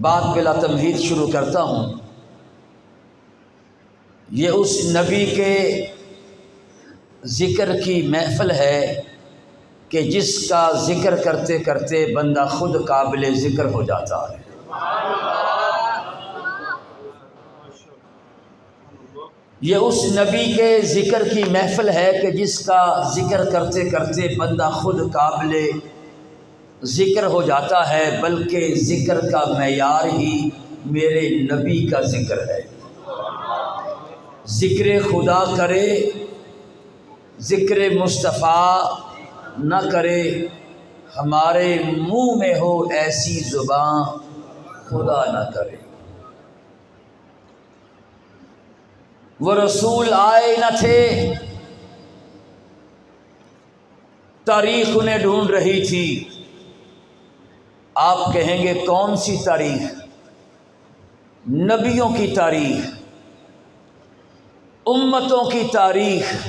بات بلا تمہید شروع کرتا ہوں۔ یہ اس نبی کے ذکر کی محفل ہے کہ جس کا ذکر کرتے کرتے بندہ خود قابل ذکر ہو جاتا ہے۔ یہ اس نبی کے ذکر کی محفل ہے کہ جس کا ذکر کرتے کرتے بندہ خود قابل ذکر ہو جاتا ہے، بلکہ ذکر کا معیار ہی میرے نبی کا ذکر ہے۔ ذکر خدا کرے، ذکر مصطفیٰ نہ کرے، ہمارے منہ میں ہو ایسی زباں خدا نہ کرے۔ وہ رسول آئے نہ تھے، تاریخ انہیں ڈھونڈ رہی تھی۔ آپ کہیں گے کون سی تاریخ؟ نبیوں کی تاریخ، امتوں کی تاریخ۔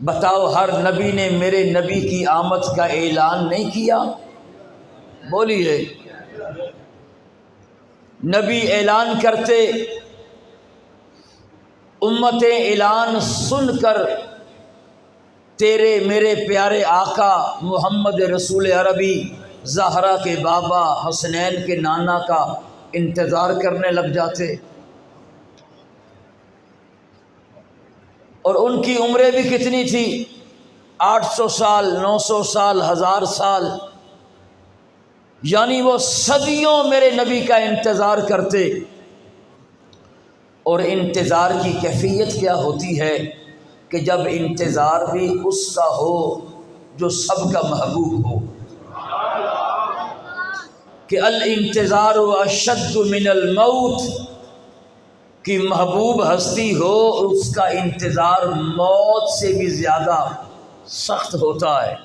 بتاؤ، ہر نبی نے میرے نبی کی آمد کا اعلان نہیں کیا؟ بولیے۔ نبی اعلان کرتے، امتیں اعلان سن کر تیرے میرے پیارے آقا محمد رسول عربی زہرا کے بابا حسنین کے نانا کا انتظار کرنے لگ جاتے، اور ان کی عمریں بھی کتنی تھی؟ 800 سال، 900 سال، 1000 سال، یعنی وہ صدیوں میرے نبی کا انتظار کرتے۔ اور انتظار کی کیفیت کیا ہوتی ہے کہ جب انتظار بھی اس کا ہو جو سب کا محبوب ہو، کہ الانتظار اشد من الموت، کہ محبوب ہستی ہو اس کا انتظار موت سے بھی زیادہ سخت ہوتا ہے۔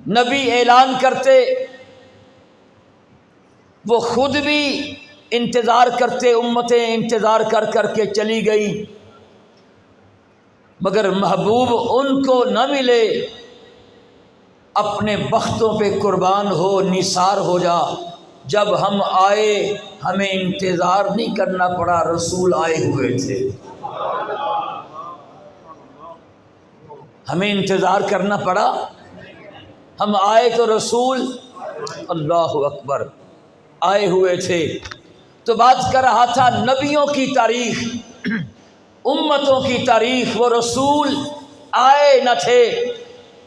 نبی اعلان کرتے، وہ خود بھی انتظار کرتے، امتیں انتظار کر کر کے چلی گئی، مگر محبوب ان کو نہ ملے۔ اپنے بختوں پہ قربان ہو، نثار ہو جا، جب ہم آئے ہمیں انتظار نہیں کرنا پڑا، رسول آئے ہوئے تھے۔ ہمیں انتظار کرنا پڑا، ہم آئے تو رسول اللہ اکبر آئے ہوئے تھے۔ تو بات کر رہا تھا نبیوں کی تاریخ، امتوں کی تاریخ۔ وہ رسول آئے نہ تھے،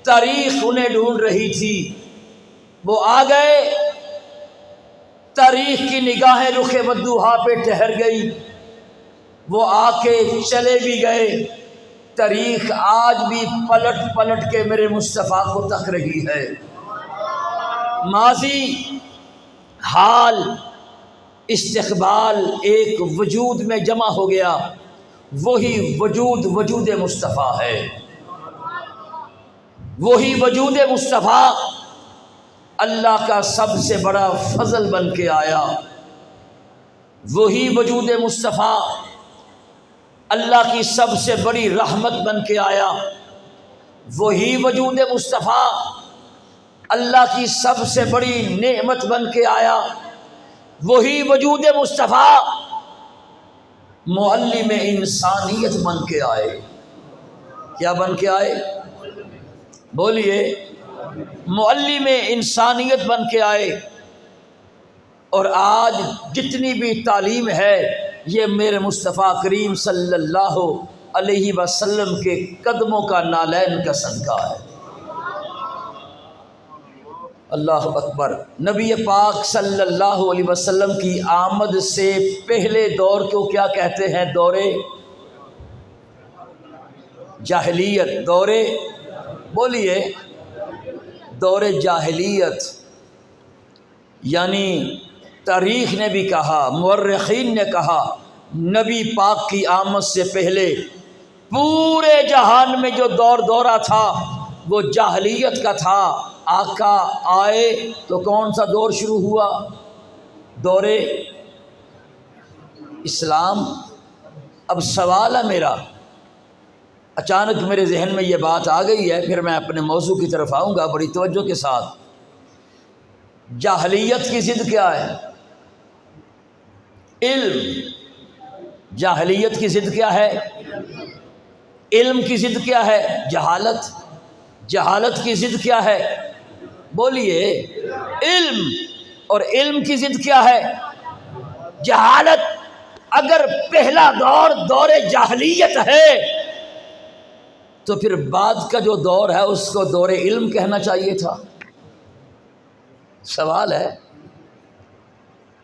تاریخ انہیں ڈھونڈ رہی تھی۔ وہ آ گئے، تاریخ کی نگاہیں رخ ودوحا پہ ٹھہر گئی۔ وہ آ کے چلے بھی گئے، تاریخ آج بھی پلٹ پلٹ کے میرے مصطفیٰ کو تک رہی ہے۔ ماضی، حال، استقبال ایک وجود میں جمع ہو گیا، وہی وجود وجود مصطفیٰ ہے۔ وہی وجود مصطفیٰ اللہ کا سب سے بڑا فضل بن کے آیا۔ وہی وجود مصطفیٰ اللہ کی سب سے بڑی رحمت بن کے آیا۔ وہی وجود مصطفیٰ اللہ کی سب سے بڑی نعمت بن کے آیا۔ وہی وجود مصطفیٰ معلم انسانیت بن کے آئے۔ کیا بن کے آئے؟ بولیے۔ معلم انسانیت بن کے آئے۔ اور آج جتنی بھی تعلیم ہے یہ میرے مصطفیٰ کریم صلی اللہ علیہ وسلم کے قدموں کا نالین کا صدقہ ہے۔ اللہ اکبر۔ نبی پاک صلی اللہ علیہ وسلم کی آمد سے پہلے دور کو کیا کہتے ہیں؟ دور جاہلیت۔ دور، بولیے، دور جاہلیت۔ یعنی تاریخ نے بھی کہا، مورخین نے کہا، نبی پاک کی آمد سے پہلے پورے جہان میں جو دورہ تھا وہ جاہلیت کا تھا۔ آقا آئے تو کون سا دور شروع ہوا؟ دور اسلام۔ اب سوال ہے میرا، اچانک میرے ذہن میں یہ بات آ گئی ہے، پھر میں اپنے موضوع کی طرف آؤں گا بڑی توجہ کے ساتھ۔ جاہلیت کی ضد کیا ہے؟ علم۔ جاہلیت کی ضد کیا ہے؟ علم کی ضد کیا ہے؟ جہالت۔ جہالت کی ضد کیا ہے؟ بولیے، علم۔ اور علم کی ضد کیا ہے؟ جہالت۔ اگر پہلا دور جاہلیت ہے تو پھر بعد کا جو دور ہے اس کو دور علم کہنا چاہیے تھا۔ سوال ہے،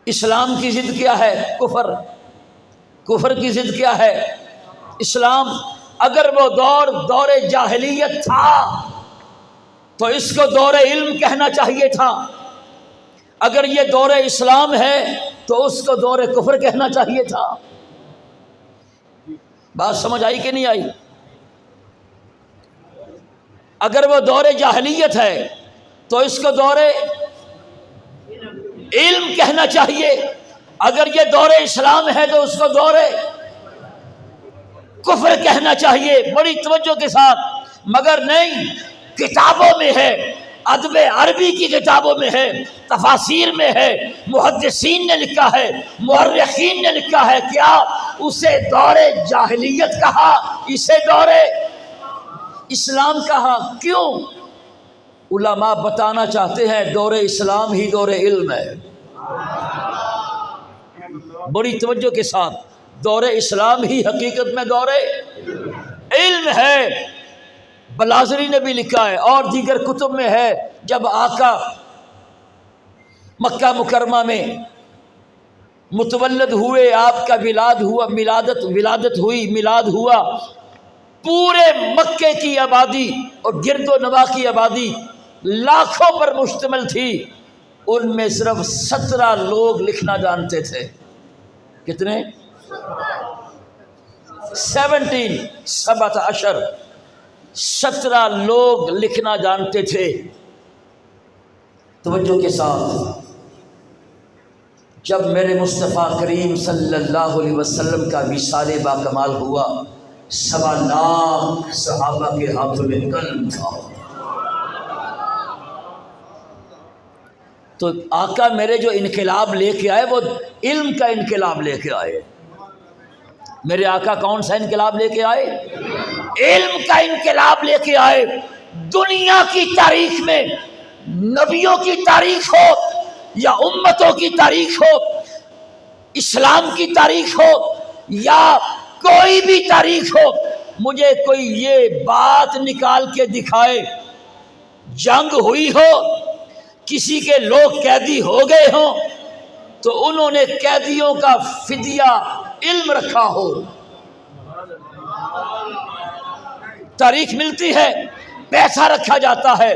اسلام کی ضد کیا ہے؟ کفر۔ کفر کی ضد کیا ہے؟ اسلام۔ اگر وہ دور جاہلیت تھا تو اس کو دور علم کہنا چاہیے تھا، اگر یہ دور اسلام ہے تو اس کو دور کفر کہنا چاہیے تھا۔ بات سمجھ آئی کہ نہیں آئی؟ اگر وہ دور جاہلیت ہے تو اس کو دور علم کہنا چاہیے، اگر یہ دور اسلام ہے تو اس کو دور کفر کہنا چاہیے۔ بڑی توجہ کے ساتھ، مگر نہیں، کتابوں میں ہے، ادب عربی کی کتابوں میں ہے، تفاسیر میں ہے، محدثین نے لکھا ہے، مورخین نے لکھا ہے، کیا اسے دور جاہلیت کہا، اسے دور اسلام کہا؟ کیوں؟ علماء بتانا چاہتے ہیں دور اسلام ہی دور علم ہے۔ بڑی توجہ کے ساتھ، دور اسلام ہی حقیقت میں دور علم ہے۔ بلازری نے بھی لکھا ہے اور دیگر کتب میں ہے، جب آقا مکہ مکرمہ میں متولد ہوئے، آپ کا ولادت ہوئی، میلاد ہوا، پورے مکے کی آبادی اور گرد و نواح کی آبادی لاکھوں پر مشتمل تھی، ان میں صرف 17 لوگ لکھنا جانتے تھے۔ کتنے؟ 17 لوگ لکھنا جانتے تھے۔ توجہ کے ساتھ، جب میرے مصطفیٰ کریم صلی اللہ علیہ وسلم کا وصال باکمال ہوا، 1.25 لاکھ صحابہ کے ہاتھوں میں قلم تھا۔ تو آقا میرے جو انقلاب لے کے آئے وہ علم کا انقلاب لے کے آئے۔ میرے آقا کون سا انقلاب لے کے آئے؟ علم کا انقلاب لے کے آئے۔ دنیا کی تاریخ میں، نبیوں کی تاریخ ہو یا امتوں کی تاریخ ہو، اسلام کی تاریخ ہو یا کوئی بھی تاریخ ہو، مجھے کوئی یہ بات نکال کے دکھائے جنگ ہوئی ہو، کسی کے لوگ قیدی ہو گئے ہوں تو انہوں نے قیدیوں کا فدیہ علم رکھا ہو۔ تاریخ ملتی ہے، پیسہ رکھا جاتا ہے۔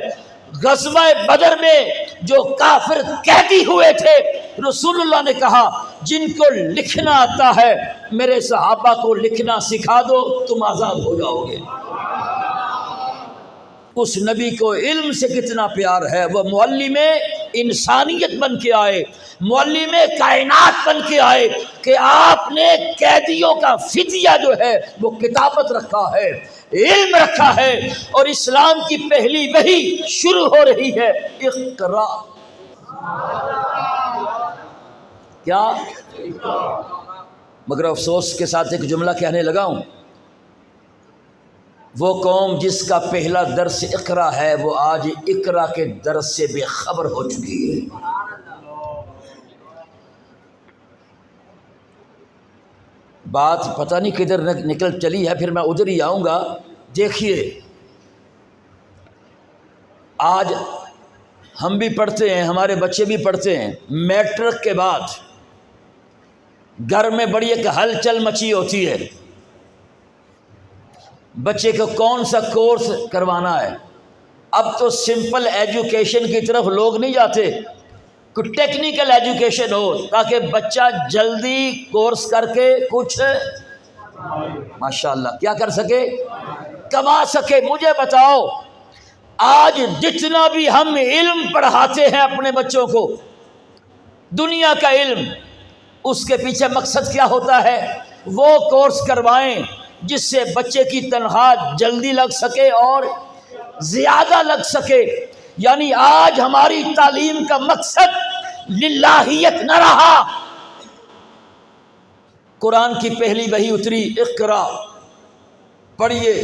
غزوہ بدر میں جو کافر قیدی ہوئے تھے، رسول اللہ نے کہا جن کو لکھنا آتا ہے میرے صحابہ کو لکھنا سکھا دو، تم آزاد ہو جاؤ گے۔ اس نبی کو علم سے کتنا پیار ہے، وہ معلم انسانیت بن کے آئے، معلم کائنات بن کے آئے کہ آپ نے قیدیوں کا فدیہ جو ہے وہ کتابت رکھا ہے، علم رکھا ہے، اور اسلام کی پہلی وحی شروع ہو رہی ہے، اقرا۔ کیا؟ مگر افسوس کے ساتھ ایک جملہ کہنے لگا ہوں، وہ قوم جس کا پہلا درس اقرا ہے وہ آج اقرا کے درس سے بے خبر ہو چکی ہے۔ بات پتہ نہیں کدھر نکل چلی ہے، پھر میں ادھر ہی آؤں گا۔ دیکھیے، آج ہم بھی پڑھتے ہیں، ہمارے بچے بھی پڑھتے ہیں، میٹرک کے بعد گھر میں بڑی ایک ہلچل مچی ہوتی ہے، بچے کو کون سا کورس کروانا ہے۔ اب تو سمپل ایجوکیشن کی طرف لوگ نہیں جاتے، کوئی ٹیکنیکل ایجوکیشن ہو تاکہ بچہ جلدی کورس کر کے کچھ ماشاءاللہ کیا کر سکے، کما سکے۔ مجھے بتاؤ، آج جتنا بھی ہم علم پڑھاتے ہیں اپنے بچوں کو، دنیا کا علم، اس کے پیچھے مقصد کیا ہوتا ہے؟ وہ کورس کروائیں جس سے بچے کی تنخواہ جلدی لگ سکے اور زیادہ لگ سکے۔ یعنی آج ہماری تعلیم کا مقصد للہیت نہ رہا۔ قرآن کی پہلی وحی اتری، اقرا، پڑھیے،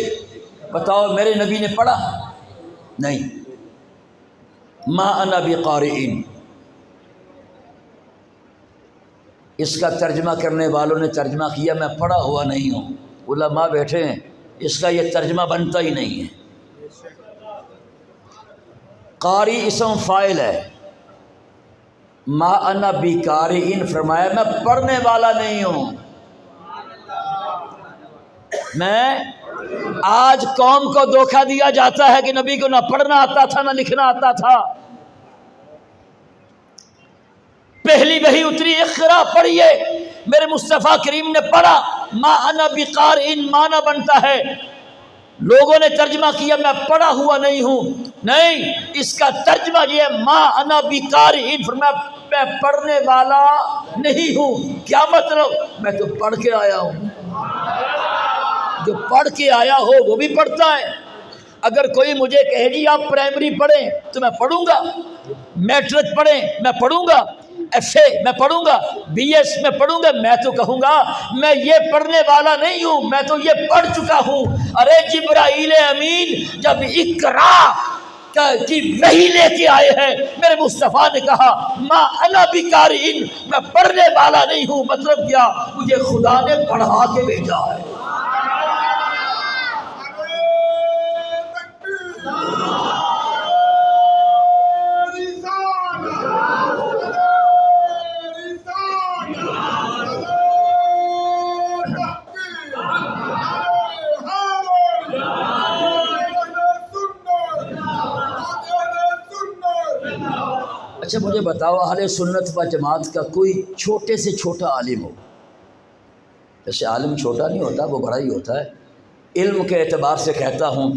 بتاؤ میرے نبی نے پڑھا؟ نہیں۔ ما انا بقارئ، اس کا ترجمہ کرنے والوں نے ترجمہ کیا میں پڑھا ہوا نہیں ہوں، علماء بیٹھے ہیں، اس کا یہ ترجمہ بنتا ہی نہیں ہے۔ قاری اسم فاعل ہے، ما انا بقارئ فرمایا میں پڑھنے والا نہیں ہوں۔ میں آج قوم کو دھوکہ دیا جاتا ہے کہ نبی کو نہ پڑھنا آتا تھا نہ لکھنا آتا تھا۔ پہلی وحی اتری اقرا، پڑھیے، میرے مصطفیٰ کریم نے پڑھا۔ ما انا بقارئ معنی بنتا ہے، لوگوں نے ترجمہ کیا میں پڑھا ہوا نہیں ہوں، نہیں، اس کا ترجمہ یہ ہے ما انا بقارئ، میں پڑھنے والا نہیں ہوں۔ کیا مطلب؟ میں تو پڑھ کے آیا ہوں۔ جو پڑھ کے آیا ہو وہ بھی پڑھتا ہے۔ اگر کوئی مجھے کہے جی آپ پرائمری پڑھیں تو میں پڑھوں گا، میٹرک پڑھیں میں پڑھوں گا، ایف اے میں پڑھوں گا، بی ایس میں پڑھوں گا، میں تو کہوں گا میں یہ پڑھنے والا نہیں ہوں، میں تو یہ پڑھ چکا ہوں۔ ارے جبرائیل امین جب اقرا کی وحی لے کے آئے ہیں، میرے مصطفیٰ نے کہا ما انا بقارئ، میں پڑھنے والا نہیں ہوں، مطلب کیا؟ مجھے خدا نے پڑھا کے بھیجا ہے۔ اچھا مجھے بتاؤ، اہل سنت و جماعت کا کوئی چھوٹے سے چھوٹا عالم ہو، جیسے عالم چھوٹا نہیں ہوتا، وہ بڑا ہی ہوتا ہے، علم کے اعتبار سے کہتا ہوں،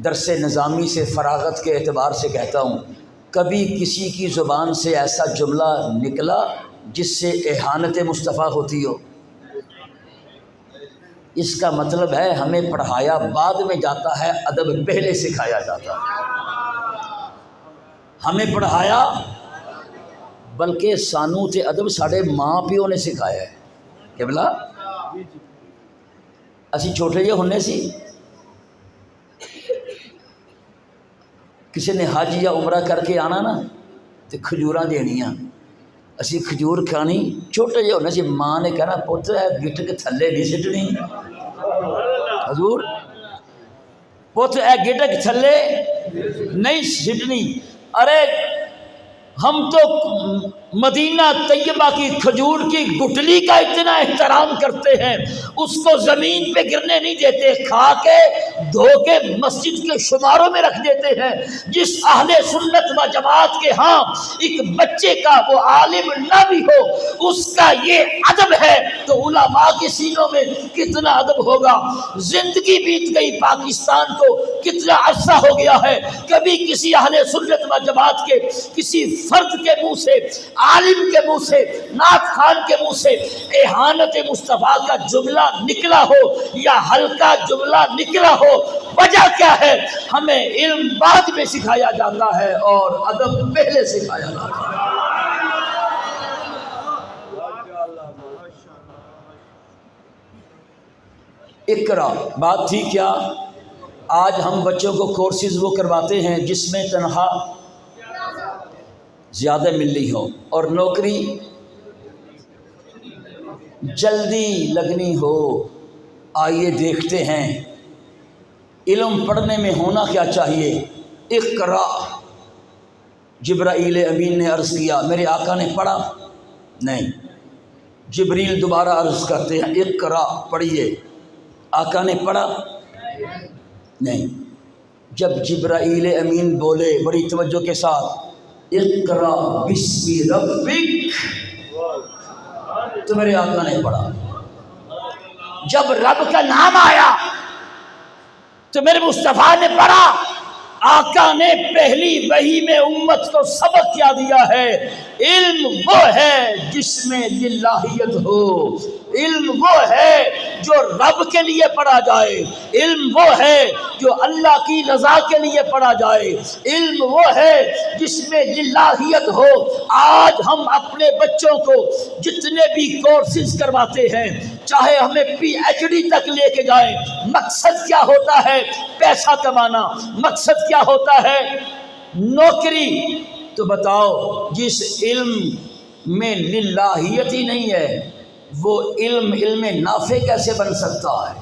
درس نظامی سے فراغت کے اعتبار سے کہتا ہوں، کبھی کسی کی زبان سے ایسا جملہ نکلا جس سے اہانت مصطفیٰ ہوتی ہو؟ اس کا مطلب ہے ہمیں پڑھایا بعد میں جاتا ہے، ادب پہلے سکھایا جاتا ہے۔ ہمیں پڑھایا بلکہ سانو تے ادب ساڑھے ماں پیو نے سکھایا ہے۔ کہ بلا اسی چھوٹے جے ہونے سی، کسی نے حج یا عمرہ کر کے آنا نا تو کھجوراں دینیاں، اسی کھجور کھانی، چھوٹے جے ہونے سی، ماں نے کہنا پتر ہے گٹ کے تھلے نہیں سٹنی، حضور پتر ہے گٹ کے تھلے نہیں سٹنی۔ ارے ہم تو مدینہ طیبہ کی کھجور کی گٹلی کا اتنا احترام کرتے ہیں، اس کو زمین پہ گرنے نہیں دیتے، کھا کے دھو کے مسجد کے شماروں میں رکھ دیتے ہیں۔ جس اہل سنت و جماعت کے ہاں ایک بچے کا وہ عالم نہ بھی ہو، اس کا یہ ادب ہے، تو علماء کے سینوں میں کتنا ادب ہوگا۔ زندگی بیت گئی، پاکستان کو کتنا عرصہ ہو گیا ہے، کبھی کسی اہل سنت و جماعت کے کسی فرد کے منہ سے، عالم کے منہ سے، نعت خان کے منہ سے اہانت مصطفیٰ کا جملہ نکلا ہو یا ہلکا جملہ نکلا ہو، وجہ کیا ہے؟ ہمیں علم بعد میں سکھایا جاتا ہے اور ادب پہلے سکھایا جاتا ہے۔ اقرا، بات تھی کیا؟ آج ہم بچوں کو کورسز وہ کرواتے ہیں جس میں تنخواہ زیادہ مل رہی ہو اور نوکری جلدی لگنی ہو۔ آئیے دیکھتے ہیں علم پڑھنے میں ہونا کیا چاہیے۔ اقرا، جبرائیل امین نے عرض کیا، میرے آقا نے پڑھا؟ نہیں۔ جبریل دوبارہ عرض کرتے ہیں اقرا، پڑھیے، آقا نے پڑھا؟ نہیں۔ جب جبرائیل امین بولے بڑی توجہ کے ساتھ اقرا بسم ربک، تو میرے آقا نے پڑھا۔ جب رب کا نام آیا تو میرے مصطفیٰ نے پڑھا۔ آقا نے پہلی وحی میں امت کو سبق کیا دیا ہے، علم وہ ہے جس میں للہیت ہو، علم وہ ہے جو رب کے لیے پڑھا جائے، علم وہ ہے جو اللہ کی رضا کے لیے پڑھا جائے، علم وہ ہے جس میں للہیت ہو۔ آج ہم اپنے بچوں کو جتنے بھی کورسز کرواتے ہیں، چاہے ہمیں پی ایچ ڈی تک لے کے جائیں، مقصد کیا ہوتا ہے؟ پیسہ کمانا۔ مقصد کیا ہوتا ہے؟ نوکری۔ تو بتاؤ جس علم میں للہیت ہی نہیں ہے، وہ علم نافع کیسے بن سکتا ہے؟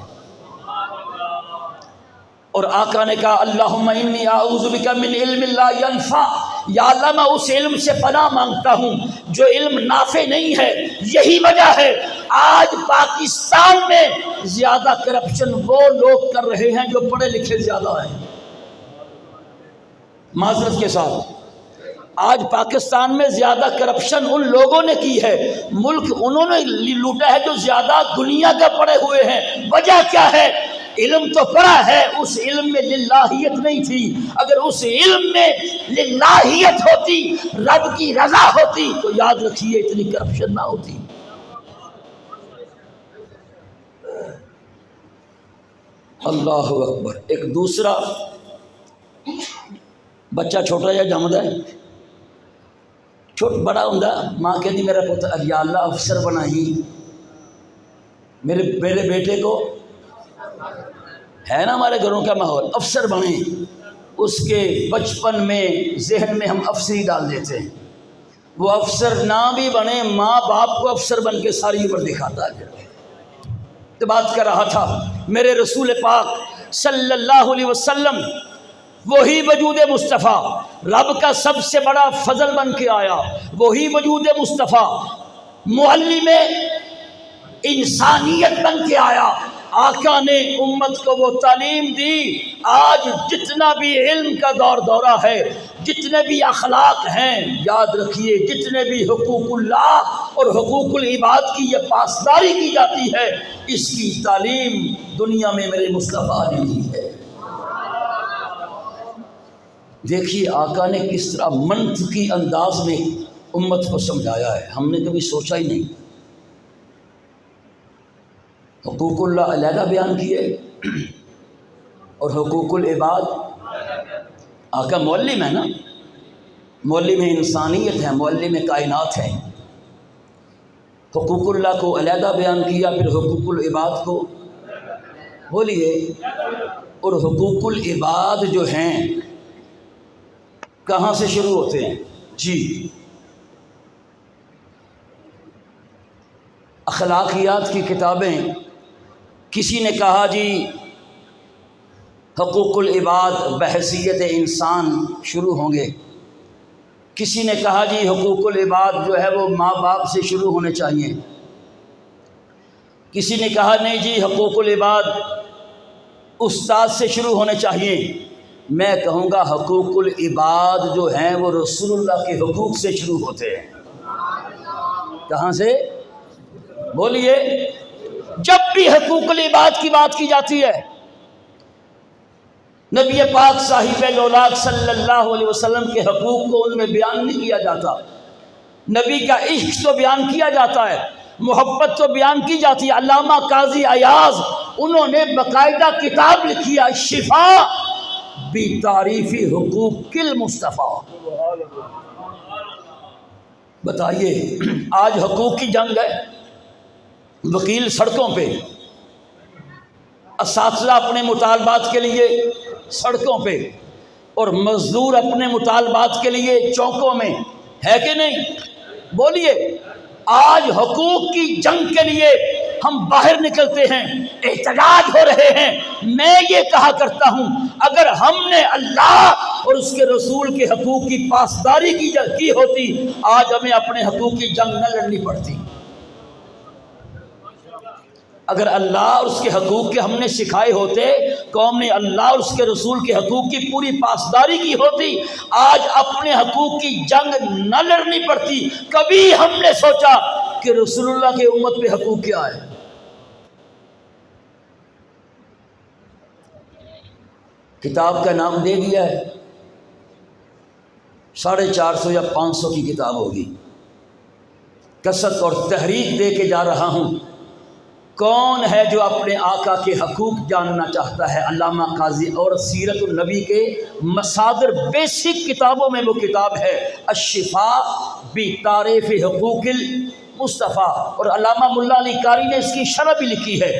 اور آقا نے کہا اللہم انی اعوذ بک من علم لا ینفع، یا اللہ میں اس علم سے پناہ مانگتا ہوں جو علم نافع نہیں ہے۔ یہی وجہ ہے آج پاکستان میں زیادہ کرپشن وہ لوگ کر رہے ہیں جو پڑھے لکھے زیادہ ہیں۔ معذرت کے ساتھ آج پاکستان میں زیادہ کرپشن ان لوگوں نے کی ہے، ملک انہوں نے لوٹا ہے جو زیادہ دنیا کے پڑے ہوئے ہیں۔ وجہ کیا ہے؟ علم تو پڑھا ہے، اس علم میں للہیت نہیں تھی۔ اگر اس علم میں للہیت ہوتی، رب کی رضا ہوتی، تو یاد رکھیے اتنی کرپشن نہ ہوتی۔ اللہ اکبر۔ ایک دوسرا بچہ چھوٹا یا جمدا ہے، بڑا ہوں ماں کہتی میرا پتر یا اللہ افسر بنائی، میرے بیٹے کو ہے نا ہمارے گھروں کا ماحول افسر بنے، اس کے بچپن میں ذہن میں ہم افسری ڈال دیتے ہیں۔ وہ افسر نہ بھی بنے، ماں باپ کو افسر بن کے ساری عمر دکھاتا ہے۔ تو بات کر رہا تھا میرے رسول پاک صلی اللہ علیہ وسلم، وہی وجود مصطفیٰ رب کا سب سے بڑا فضل بن کے آیا، وہی وجود مصطفیٰ معلم انسانیت بن کے آیا۔ آقا نے امت کو وہ تعلیم دی۔ آج جتنا بھی علم کا دورہ ہے، جتنے بھی اخلاق ہیں، یاد رکھیے جتنے بھی حقوق اللہ اور حقوق العباد کی یہ پاسداری کی جاتی ہے، اس کی تعلیم دنیا میں میرے مصطفیٰ نے دی ہے۔ دیکھیے آقا نے کس طرح منطقی انداز میں امت کو سمجھایا ہے، ہم نے کبھی سوچا ہی نہیں۔ حقوق اللہ علیحدہ بیان کیے اور حقوق العباد، آقا معلم ہے نا، معلم انسانیت ہے، معلم کائنات ہے۔ حقوق اللہ کو علیحدہ بیان کیا، پھر حقوق العباد کو بولیے۔ اور حقوق العباد جو ہیں کہاں سے شروع ہوتے ہیں؟ جی اخلاقیات کی کتابیں، کسی نے کہا جی حقوق العباد بحیثیت انسان شروع ہوں گے، کسی نے کہا جی حقوق العباد جو ہے وہ ماں باپ سے شروع ہونے چاہیے، کسی نے کہا نہیں جی حقوق العباد استاد سے شروع ہونے چاہیے۔ میں کہوں گا حقوق العباد جو ہیں وہ رسول اللہ کے حقوق سے شروع ہوتے ہیں۔ کہاں سے؟ بولیے۔ جب بھی حقوق العباد کی بات کی جاتی ہے، نبی پاک صاحب لولاک صلی اللہ علیہ وسلم کے حقوق کو ان میں بیان نہیں کیا جاتا۔ نبی کا عشق تو بیان کیا جاتا ہے، محبت تو بیان کی جاتی ہے۔ علامہ قاضی ایاز انہوں نے باقاعدہ کتاب لکھی ہے شفا بتعریف حقوق المصطفیٰ۔ بتائیے آج حقوق کی جنگ ہے، وکیل سڑکوں پہ، اساتذہ اپنے مطالبات کے لیے سڑکوں پہ، اور مزدور اپنے مطالبات کے لیے چوکوں میں، ہے کہ نہیں؟ بولیے۔ آج حقوق کی جنگ کے لیے ہم باہر نکلتے ہیں، احتجاج ہو رہے ہیں۔ میں یہ کہا کرتا ہوں اگر ہم نے اللہ اور اس کے رسول کے حقوق کی پاسداری کی ہوتی، آج ہمیں اپنے حقوق کی جنگ نہ لڑنی پڑتی۔ اگر اللہ اور اس کے حقوق کے ہم نے سکھائے ہوتے، قوم نے اللہ اور اس کے رسول کے حقوق کی پوری پاسداری کی ہوتی، آج اپنے حقوق کی جنگ نہ لڑنی پڑتی۔ کبھی ہم نے سوچا کہ رسول اللہ کے امت پہ حقوق کیا ہے؟ کتاب کا نام دے دیا ہے، 450 یا 500 کی کتاب ہوگی، کثرت اور تحریک دے کے جا رہا ہوں۔ کون ہے جو اپنے آقا کے حقوق جاننا چاہتا ہے؟ علامہ قاضی اور سیرت النبی کے مصادر بیسک کتابوں میں وہ کتاب ہے الشفاء بتعریف حقوق المصطفیٰ، اور علامہ ملا علی قاری نے اس کی شرح بھی لکھی ہے۔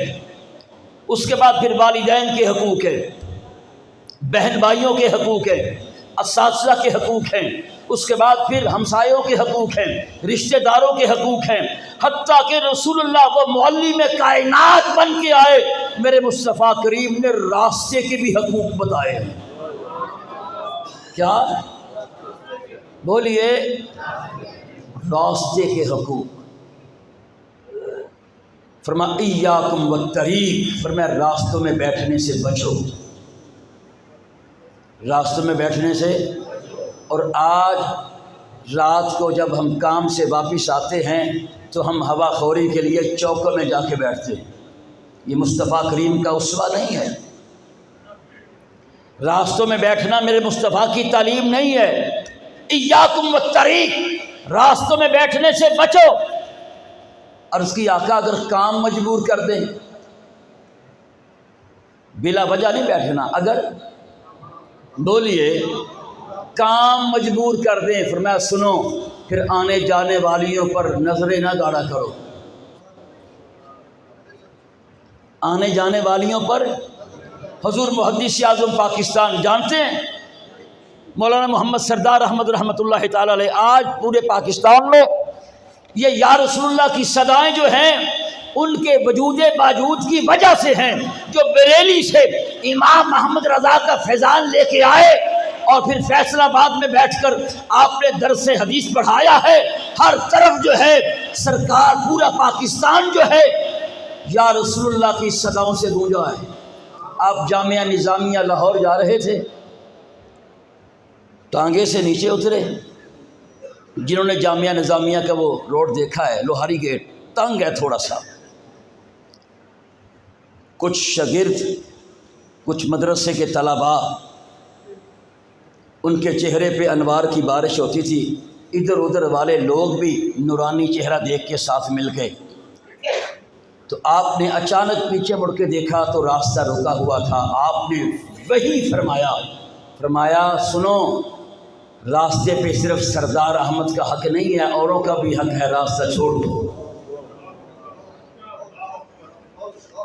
اس کے بعد پھر والدین کے حقوق ہیں، بہن بھائیوں کے حقوق ہیں، اساتذہ کے حقوق ہیں، اس کے بعد پھر ہمسایوں کے حقوق ہیں، رشتہ داروں کے حقوق ہیں، حتیٰ کہ رسول اللہ وہ معلم کائنات بن کے آئے، میرے مصطفیٰ کریم نے راستے کے بھی حقوق بتائے ہیں۔ کیا بولیے؟ راستے کے حقوق۔ فرمایا ایاکم والطریق، فرمایا راستوں میں بیٹھنے سے بچو، راستوں میں بیٹھنے سے۔ اور آج رات کو جب ہم کام سے واپس آتے ہیں تو ہم ہوا خوری کے لیے چوکوں میں جا کے بیٹھتے ہیں، یہ مصطفیٰ کریم کا اسوہ نہیں ہے۔ راستوں میں بیٹھنا میرے مصطفیٰ کی تعلیم نہیں ہے۔ ایاکم والطریق، راستوں میں بیٹھنے سے بچو۔ عرض کی آقا اگر کام مجبور کر دیں، بلا وجہ نہیں بیٹھنا، اگر بولیے کام مجبور کر دیں، فرمایا سنو پھر آنے جانے والیوں پر نظریں نہ گاڑا کرو، آنے جانے والیوں پر۔ حضور محدث اعظم پاکستان جانتے ہیں مولانا محمد سردار احمد رحمۃ اللہ تعالی علیہ، آج پورے پاکستان میں یہ یا رسول اللہ کی صدائیں جو ہیں ان کے وجود باجود کی وجہ سے ہیں، جو بریلی سے امام محمد رضا کا فیضان لے کے آئے اور پھر فیصل آباد میں بیٹھ کر آپ نے درس حدیث پڑھایا ہے۔ ہر طرف جو ہے سرکار، پورا پاکستان جو ہے یا رسول اللہ کی صداؤں سے گونجا ہے۔ آپ جامعہ نظامیہ لاہور جا رہے تھے، ٹانگے سے نیچے اترے، جنہوں نے جامعہ نظامیہ کا وہ روڈ دیکھا ہے، لوہاری گیٹ تنگ ہے تھوڑا سا، کچھ شاگرد، کچھ مدرسے کے طلباء، ان کے چہرے پہ انوار کی بارش ہوتی تھی، ادھر ادھر والے لوگ بھی نورانی چہرہ دیکھ کے ساتھ مل گئے۔ تو آپ نے اچانک پیچھے مڑ کے دیکھا تو راستہ رکا ہوا تھا، آپ نے وہی فرمایا سنو، راستے پہ صرف سردار احمد کا حق نہیں ہے، اوروں کا بھی حق ہے، راستہ چھوڑ دو۔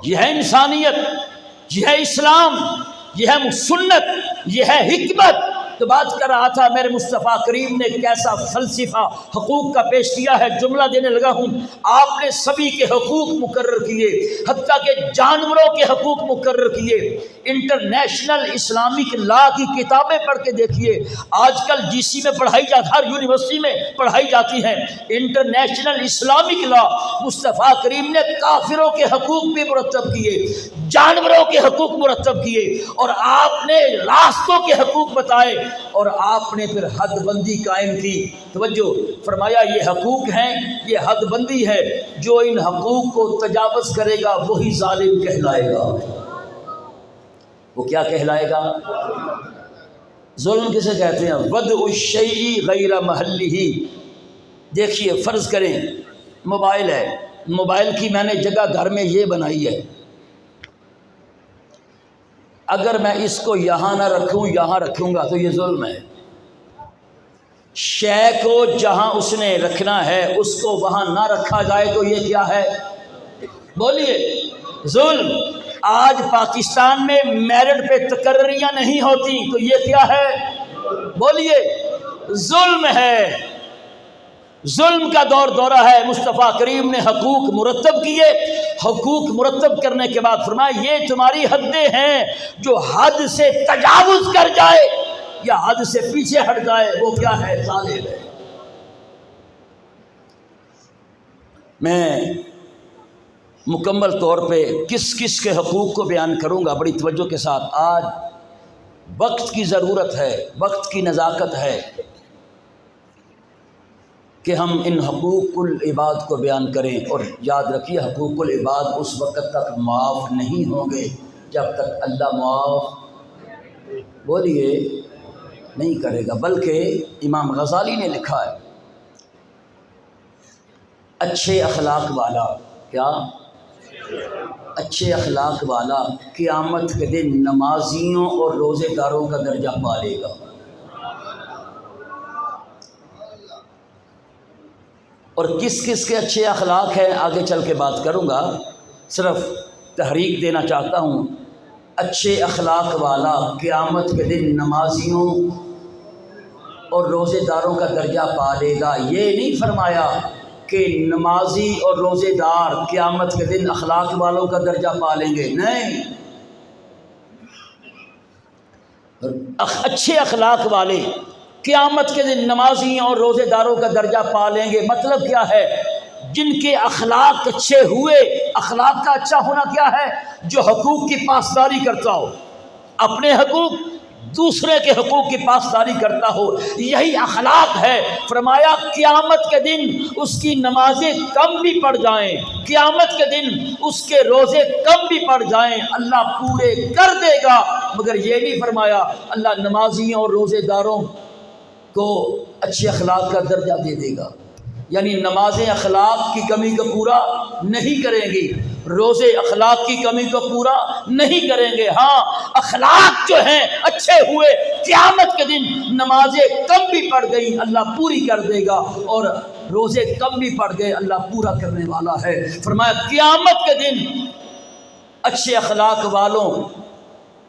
یہ ہے انسانیت، یہ ہے اسلام، یہ ہے سنت، یہ ہے حکمت۔ تو بات کر رہا تھا میرے مصطفیٰ کریم نے کیسا فلسفہ حقوق کا پیش کیا ہے، جملہ دینے لگا ہوں۔ آپ نے سبھی کے حقوق مقرر کیے، حتیٰ کہ جانوروں کے حقوق مقرر کیے۔ انٹرنیشنل اسلامک لا کی کتابیں پڑھ کے دیکھیے، آج کل جی سی میں پڑھائی جاتی، ہر یونیورسٹی میں پڑھائی جاتی ہیں انٹرنیشنل اسلامک لا۔ مصطفیٰ کریم نے کافروں کے حقوق بھی مرتب کیے، جانوروں کے حقوق مرتب کیے، اور آپ نے راستوں کے حقوق بتائے، اور آپ نے پھر حد بندی قائم کی۔ توجہ فرمایا یہ حقوق ہیں، یہ حد بندی ہے، جو ان حقوق کو تجاوز کرے گا وہی ظالم کہلائے گا۔ وہ کیا کہلائے گا؟ ظلم کسے کہتے ہیں؟ وضع الشیء غیر محلہ۔ دیکھیے فرض کریں موبائل ہے، موبائل کی میں نے جگہ گھر میں یہ بنائی ہے، اگر میں اس کو یہاں نہ رکھوں یہاں رکھوں گا تو یہ ظلم ہے۔ شے کو جہاں اس نے رکھنا ہے اس کو وہاں نہ رکھا جائے تو یہ کیا ہے؟ بولیے ظلم۔ آج پاکستان میں میرٹ پہ تقرریاں نہیں ہوتی تو یہ کیا ہے؟ بولیے ظلم ہے۔ ظلم کا دور دورہ ہے۔ مصطفیٰ کریم نے حقوق مرتب کیے، حقوق مرتب کرنے کے بعد فرمایا یہ تمہاری حدیں ہیں، جو حد سے تجاوز کر جائے یا حد سے پیچھے ہٹ جائے وہ کیا ہے؟ ظالم ہے۔ میں مکمل طور پہ کس کس کے حقوق کو بیان کروں گا بڑی توجہ کے ساتھ۔ آج وقت کی ضرورت ہے، وقت کی نزاکت ہے کہ ہم ان حقوق العباد کو بیان کریں، اور یاد رکھیے حقوق العباد اس وقت تک معاف نہیں ہوں گے جب تک اللہ معاف بولیے نہیں کرے گا۔ بلکہ امام غزالی نے لکھا ہے اچھے اخلاق والا، کیا اچھے اخلاق والا قیامت کے دن نمازیوں اور روزے داروں کا درجہ پا لے گا۔ اور کس کس کے اچھے اخلاق ہیں آگے چل کے بات کروں گا، صرف تحریک دینا چاہتا ہوں۔ اچھے اخلاق والا قیامت کے دن نمازیوں اور روزے داروں کا درجہ پا لے گا۔ یہ نہیں فرمایا کہ نمازی اور روزے دار قیامت کے دن اخلاق والوں کا درجہ پا لیں گے، نہیں، اچھے اخلاق والے قیامت کے دن نمازیوں اور روزے داروں کا درجہ پا لیں گے۔ مطلب کیا ہے؟ جن کے اخلاق اچھے ہوئے۔ اخلاق کا اچھا ہونا کیا ہے؟ جو حقوق کی پاسداری کرتا ہو، اپنے حقوق، دوسرے کے حقوق کی پاسداری کرتا ہو، یہی اخلاق ہے۔ فرمایا قیامت کے دن اس کی نمازیں کم بھی پڑ جائیں، قیامت کے دن اس کے روزے کم بھی پڑ جائیں، اللہ پورے کر دے گا۔ مگر یہ نہیں فرمایا اللہ نمازیوں اور روزے داروں کو اچھے اخلاق کا درجہ دے دے گا، یعنی نمازیں اخلاق کی کمی کو پورا نہیں کریں گی، روزے اخلاق کی کمی کو پورا نہیں کریں گے۔ ہاں، اخلاق جو ہیں اچھے ہوئے، قیامت کے دن نمازیں کم بھی پڑ گئی اللہ پوری کر دے گا، اور روزے کم بھی پڑ گئے اللہ پورا کرنے والا ہے۔ فرمایا قیامت کے دن اچھے اخلاق والوں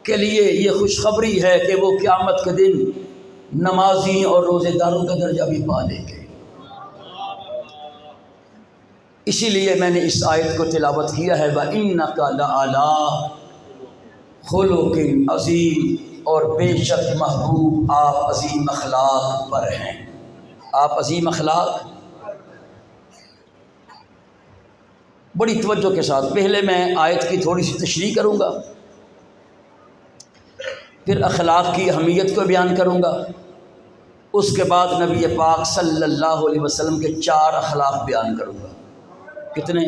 کے لیے یہ خوشخبری ہے کہ وہ قیامت کے دن نمازی اور روزے داروں کا درجہ بھی پا لیں گے۔ اسی لیے میں نے اس آیت کو تلاوت کیا ہے، وَإِنَّكَ لَعَلَىٰ خُلُقٍ عَظِيمٍ، اور بے شک محبوب آپ عظیم اخلاق پر ہیں۔ آپ عظیم اخلاق، بڑی توجہ کے ساتھ پہلے میں آیت کی تھوڑی سی تشریح کروں گا، پھر اخلاق کی اہمیت کو بیان کروں گا، اس کے بعد نبی پاک صلی اللہ علیہ وسلم کے 4 اخلاق بیان کروں گا۔ کتنے؟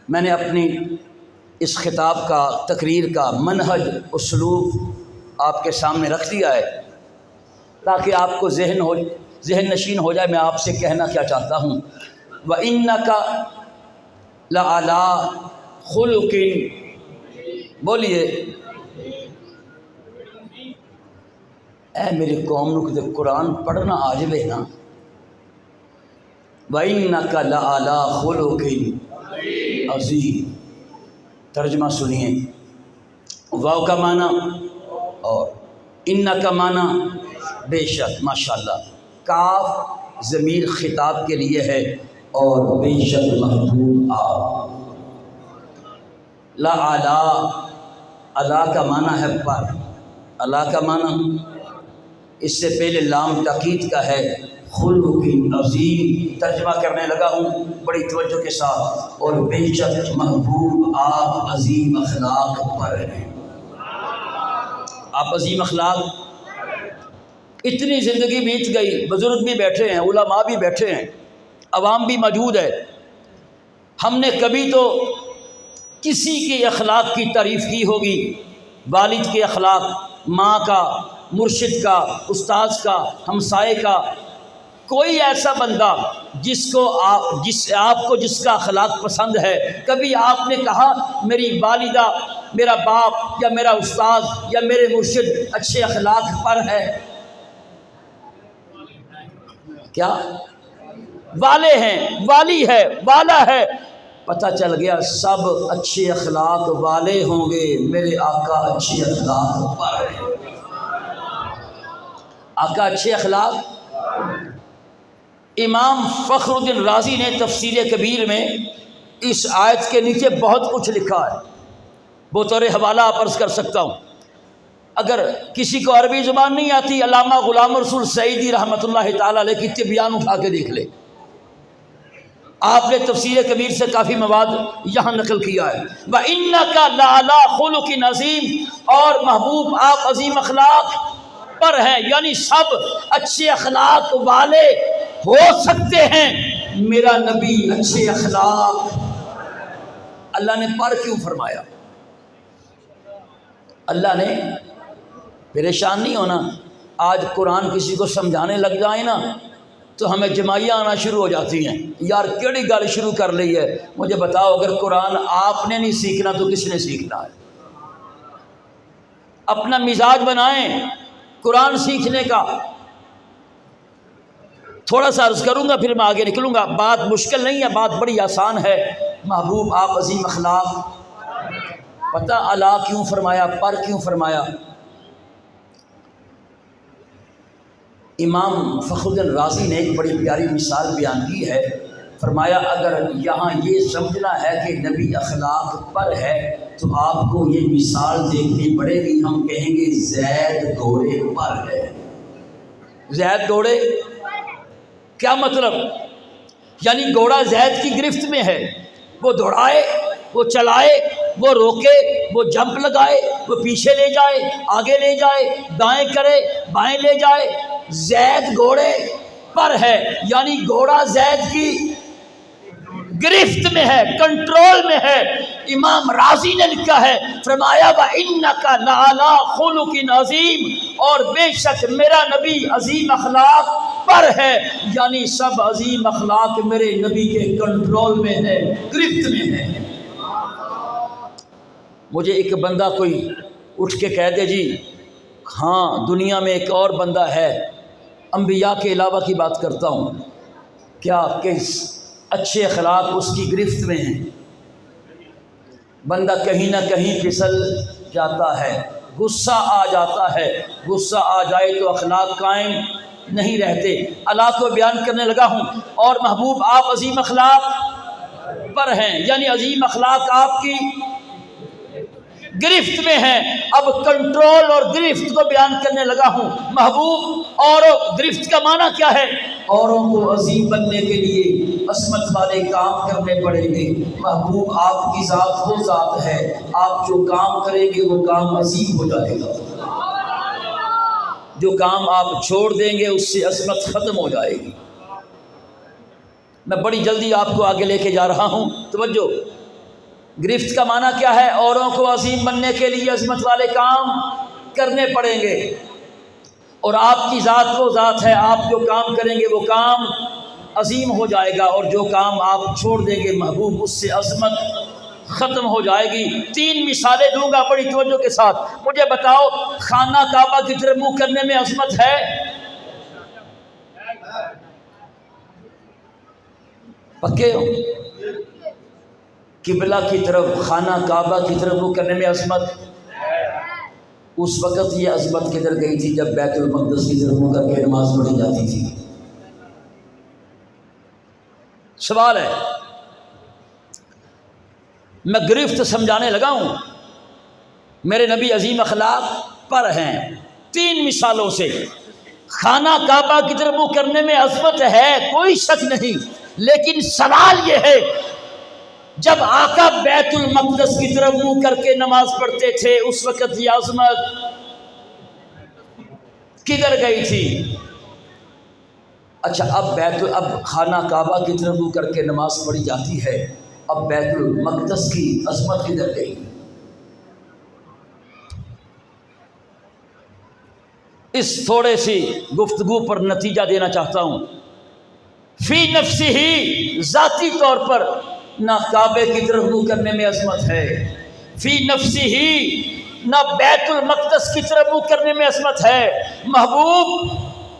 میں نے اپنی اس خطاب کا، تقریر کا منہج، اسلوب آپ کے سامنے رکھ دیا ہے تاکہ آپ کو ذہن نشین ہو جائے میں آپ سے کہنا کیا چاہتا ہوں۔ وَإِنَّكَ لَعَلَىٰ خُلُقٍ، بولیے اے میری قوم نو کہ قرآن پڑھنا آ جائے نا۔ وَإِنَّكَ لَعَلَىٰ خُلُقٍ عَظِيمٍ، ترجمہ سنیے۔ واو کا معنی اور ان کا معنی بے شک، ماشاءاللہ، کاف ضمیر خطاب کے لیے ہے، اور بے شک محبوب آپ۔ لَعَلَىٰ، علا کا معنی ہے پر، علا کا معنی اس سے پہلے لام تاکید کا ہے، خلق عظیم، ترجمہ کرنے لگا ہوں بڑی توجہ کے ساتھ، اور بے شک محبوب آپ عظیم اخلاق پر ہیں۔ آپ عظیم اخلاق، اتنی زندگی بیت گئی، بزرگ بھی بیٹھے ہیں، علماء بھی بیٹھے ہیں، عوام بھی موجود ہے، ہم نے کبھی تو کسی کے اخلاق کی تعریف کی ہوگی، والد کے اخلاق، ماں کا، مرشد کا، استاذ کا، ہمسائے کا، کوئی ایسا بندہ جس کا اخلاق پسند ہے، کبھی آپ نے کہا میری والدہ، میرا باپ یا میرا استاذ یا میرے مرشد اچھے اخلاق پر ہے؟ کیا والے ہیں، والی ہے، والا ہے، پتہ چل گیا سب اچھے اخلاق والے ہوں گے، میرے آقا اچھے اخلاق پر ہیں۔ آقا اچھے اخلاق۔ امام فخر الدین رازی نے تفسیر کبیر میں اس آیت کے نیچے بہت کچھ لکھا ہے، بطور حوالہ عرض کر سکتا ہوں۔ اگر کسی کو عربی زبان نہیں آتی، علامہ غلام رسول سعیدی رحمۃ اللہ تعالی علیہ کی تبیان اٹھا کے دیکھ لے، آپ نے تفسیر کبیر سے کافی مواد یہاں نقل کیا ہے۔ وَإِنَّكَ لَعَلَىٰ خُلُقٍ عَظِيمٍ، اور محبوب آپ عظیم اخلاق پر ہیں، یعنی سب اچھے اخلاق والے ہو سکتے ہیں، میرا نبی اچھے اخلاق۔ اللہ نے پر کیوں فرمایا؟ اللہ نے، پریشان نہیں ہونا، آج قرآن کسی کو سمجھانے لگ جائیں نا تو ہمیں جمائیاں آنا شروع ہو جاتی ہیں، یار کیڑی گل شروع کر لی ہے؟ مجھے بتاؤ، اگر قرآن آپ نے نہیں سیکھنا تو کس نے سیکھنا ہے؟ اپنا مزاج بنائیں قرآن سیکھنے کا۔ تھوڑا سا عرض کروں گا پھر میں آگے نکلوں گا، بات مشکل نہیں ہے، بات بڑی آسان ہے۔ محبوب آپ عظیم اخلاق، پتہ الا کیوں فرمایا، پر کیوں فرمایا؟ امام فخر الدین رازی نے ایک بڑی پیاری مثال بیان کی ہے، فرمایا اگر یہاں یہ سمجھنا ہے کہ نبی اخلاق پر ہے تو آپ کو یہ مثال دیکھنی پڑے گی، ہم کہیں گے زید گھوڑے پر ہے۔ زید گھوڑے کیا مطلب؟ یعنی گھوڑا زید کی گرفت میں ہے، وہ دوڑائے، وہ چلائے، وہ روکے، وہ جمپ لگائے، وہ پیچھے لے جائے، آگے لے جائے، دائیں کرے، بائیں لے جائے، زید گھوڑے پر ہے، یعنی گھوڑا زید کی گرفت میں ہے، کنٹرول میں ہے۔ امام راضی نے لکھا ہے، فرمایا وَإِنَّكَ لَعَلَىٰ خُلُقٍ عَظِيمٍ، اور بے شک میرا نبی عظیم اخلاق پر ہے، یعنی سب عظیم اخلاق میرے نبی کے کنٹرول میں ہے، گرفت میں ہے۔ مجھے ایک بندہ کوئی اٹھ کے کہہ دے جی ہاں دنیا میں ایک اور بندہ ہے، انبیاء کے علاوہ کی بات کرتا ہوں، کیا کس اچھے اخلاق اس کی گرفت میں ہیں؟ بندہ کہیں نہ کہیں پھسل جاتا ہے، غصہ آ جاتا ہے، غصہ آ جائے تو اخلاق قائم نہیں رہتے۔ اللہ کو بیان کرنے لگا ہوں، اور محبوب آپ عظیم اخلاق پر ہیں، یعنی عظیم اخلاق آپ کی گرفت میں ہیں۔ اب کنٹرول اور گرفت کو بیان کرنے لگا ہوں۔ محبوب اور گرفت کا معنی کیا ہے؟ اوروں کو عظیم بننے کے لیے عظمت والے کام کرنے پڑیں گے۔ محبوب آپ کی ذات وہ ذات ہے، آپ جو کام کریں گے وہ کام عظیم ہو جائے گا، جو کام آپ چھوڑ دیں گے اس سے عظمت ختم ہو جائے گی۔ میں بڑی جلدی آپ کو آگے لے کے جا رہا ہوں، توجہ۔ گرفت کا معنی کیا ہے؟ اوروں کو عظیم بننے کے لیے عظمت والے کام کرنے پڑیں گے، اور آپ کی ذات وہ ذات ہے، آپ جو کام کریں گے وہ کام عظیم ہو جائے گا، اور جو کام آپ چھوڑ دیں گے محبوب اس سے عظمت ختم ہو جائے گی۔ 3 مثالیں دوں گا بڑی توجہ کے ساتھ۔ مجھے بتاؤ خانہ کعبہ کی طرف منہ کرنے میں عظمت ہے؟ پکے ہو؟ قبلہ کی طرف، خانہ کعبہ کی طرف منہ کرنے میں عظمت؟ اس وقت یہ عظمت کدھر گئی تھی جب بیت المقدس کی طرف منہ کر کے نماز پڑھی جاتی تھی؟ سوال ہے، میں گرفت سمجھانے لگا ہوں۔ میرے نبی عظیم اخلاق پر ہیں 3 مثالوں سے۔ خانہ کعبہ کی طرف منہ کرنے میں عظمت ہے، کوئی شک نہیں، لیکن سوال یہ ہے جب آقا بیت المقدس کی طرف منہ کر کے نماز پڑھتے تھے اس وقت یہ عظمت کدھر گئی تھی؟ اچھا اب خانہ کعبہ کی طرف منہ کر کے نماز پڑھی جاتی ہے، اب بیت المقدس کی عظمت کدھر گئی؟ اس تھوڑے سی گفتگو پر نتیجہ دینا چاہتا ہوں۔ فی نفسی ہی ذاتی طور پر نہ کعبے کی طرف منہ کرنے میں عظمت ہے، فی نفسی ہی نہ بیت المقدس کی طرف منہ کرنے میں عظمت ہے۔ محبوب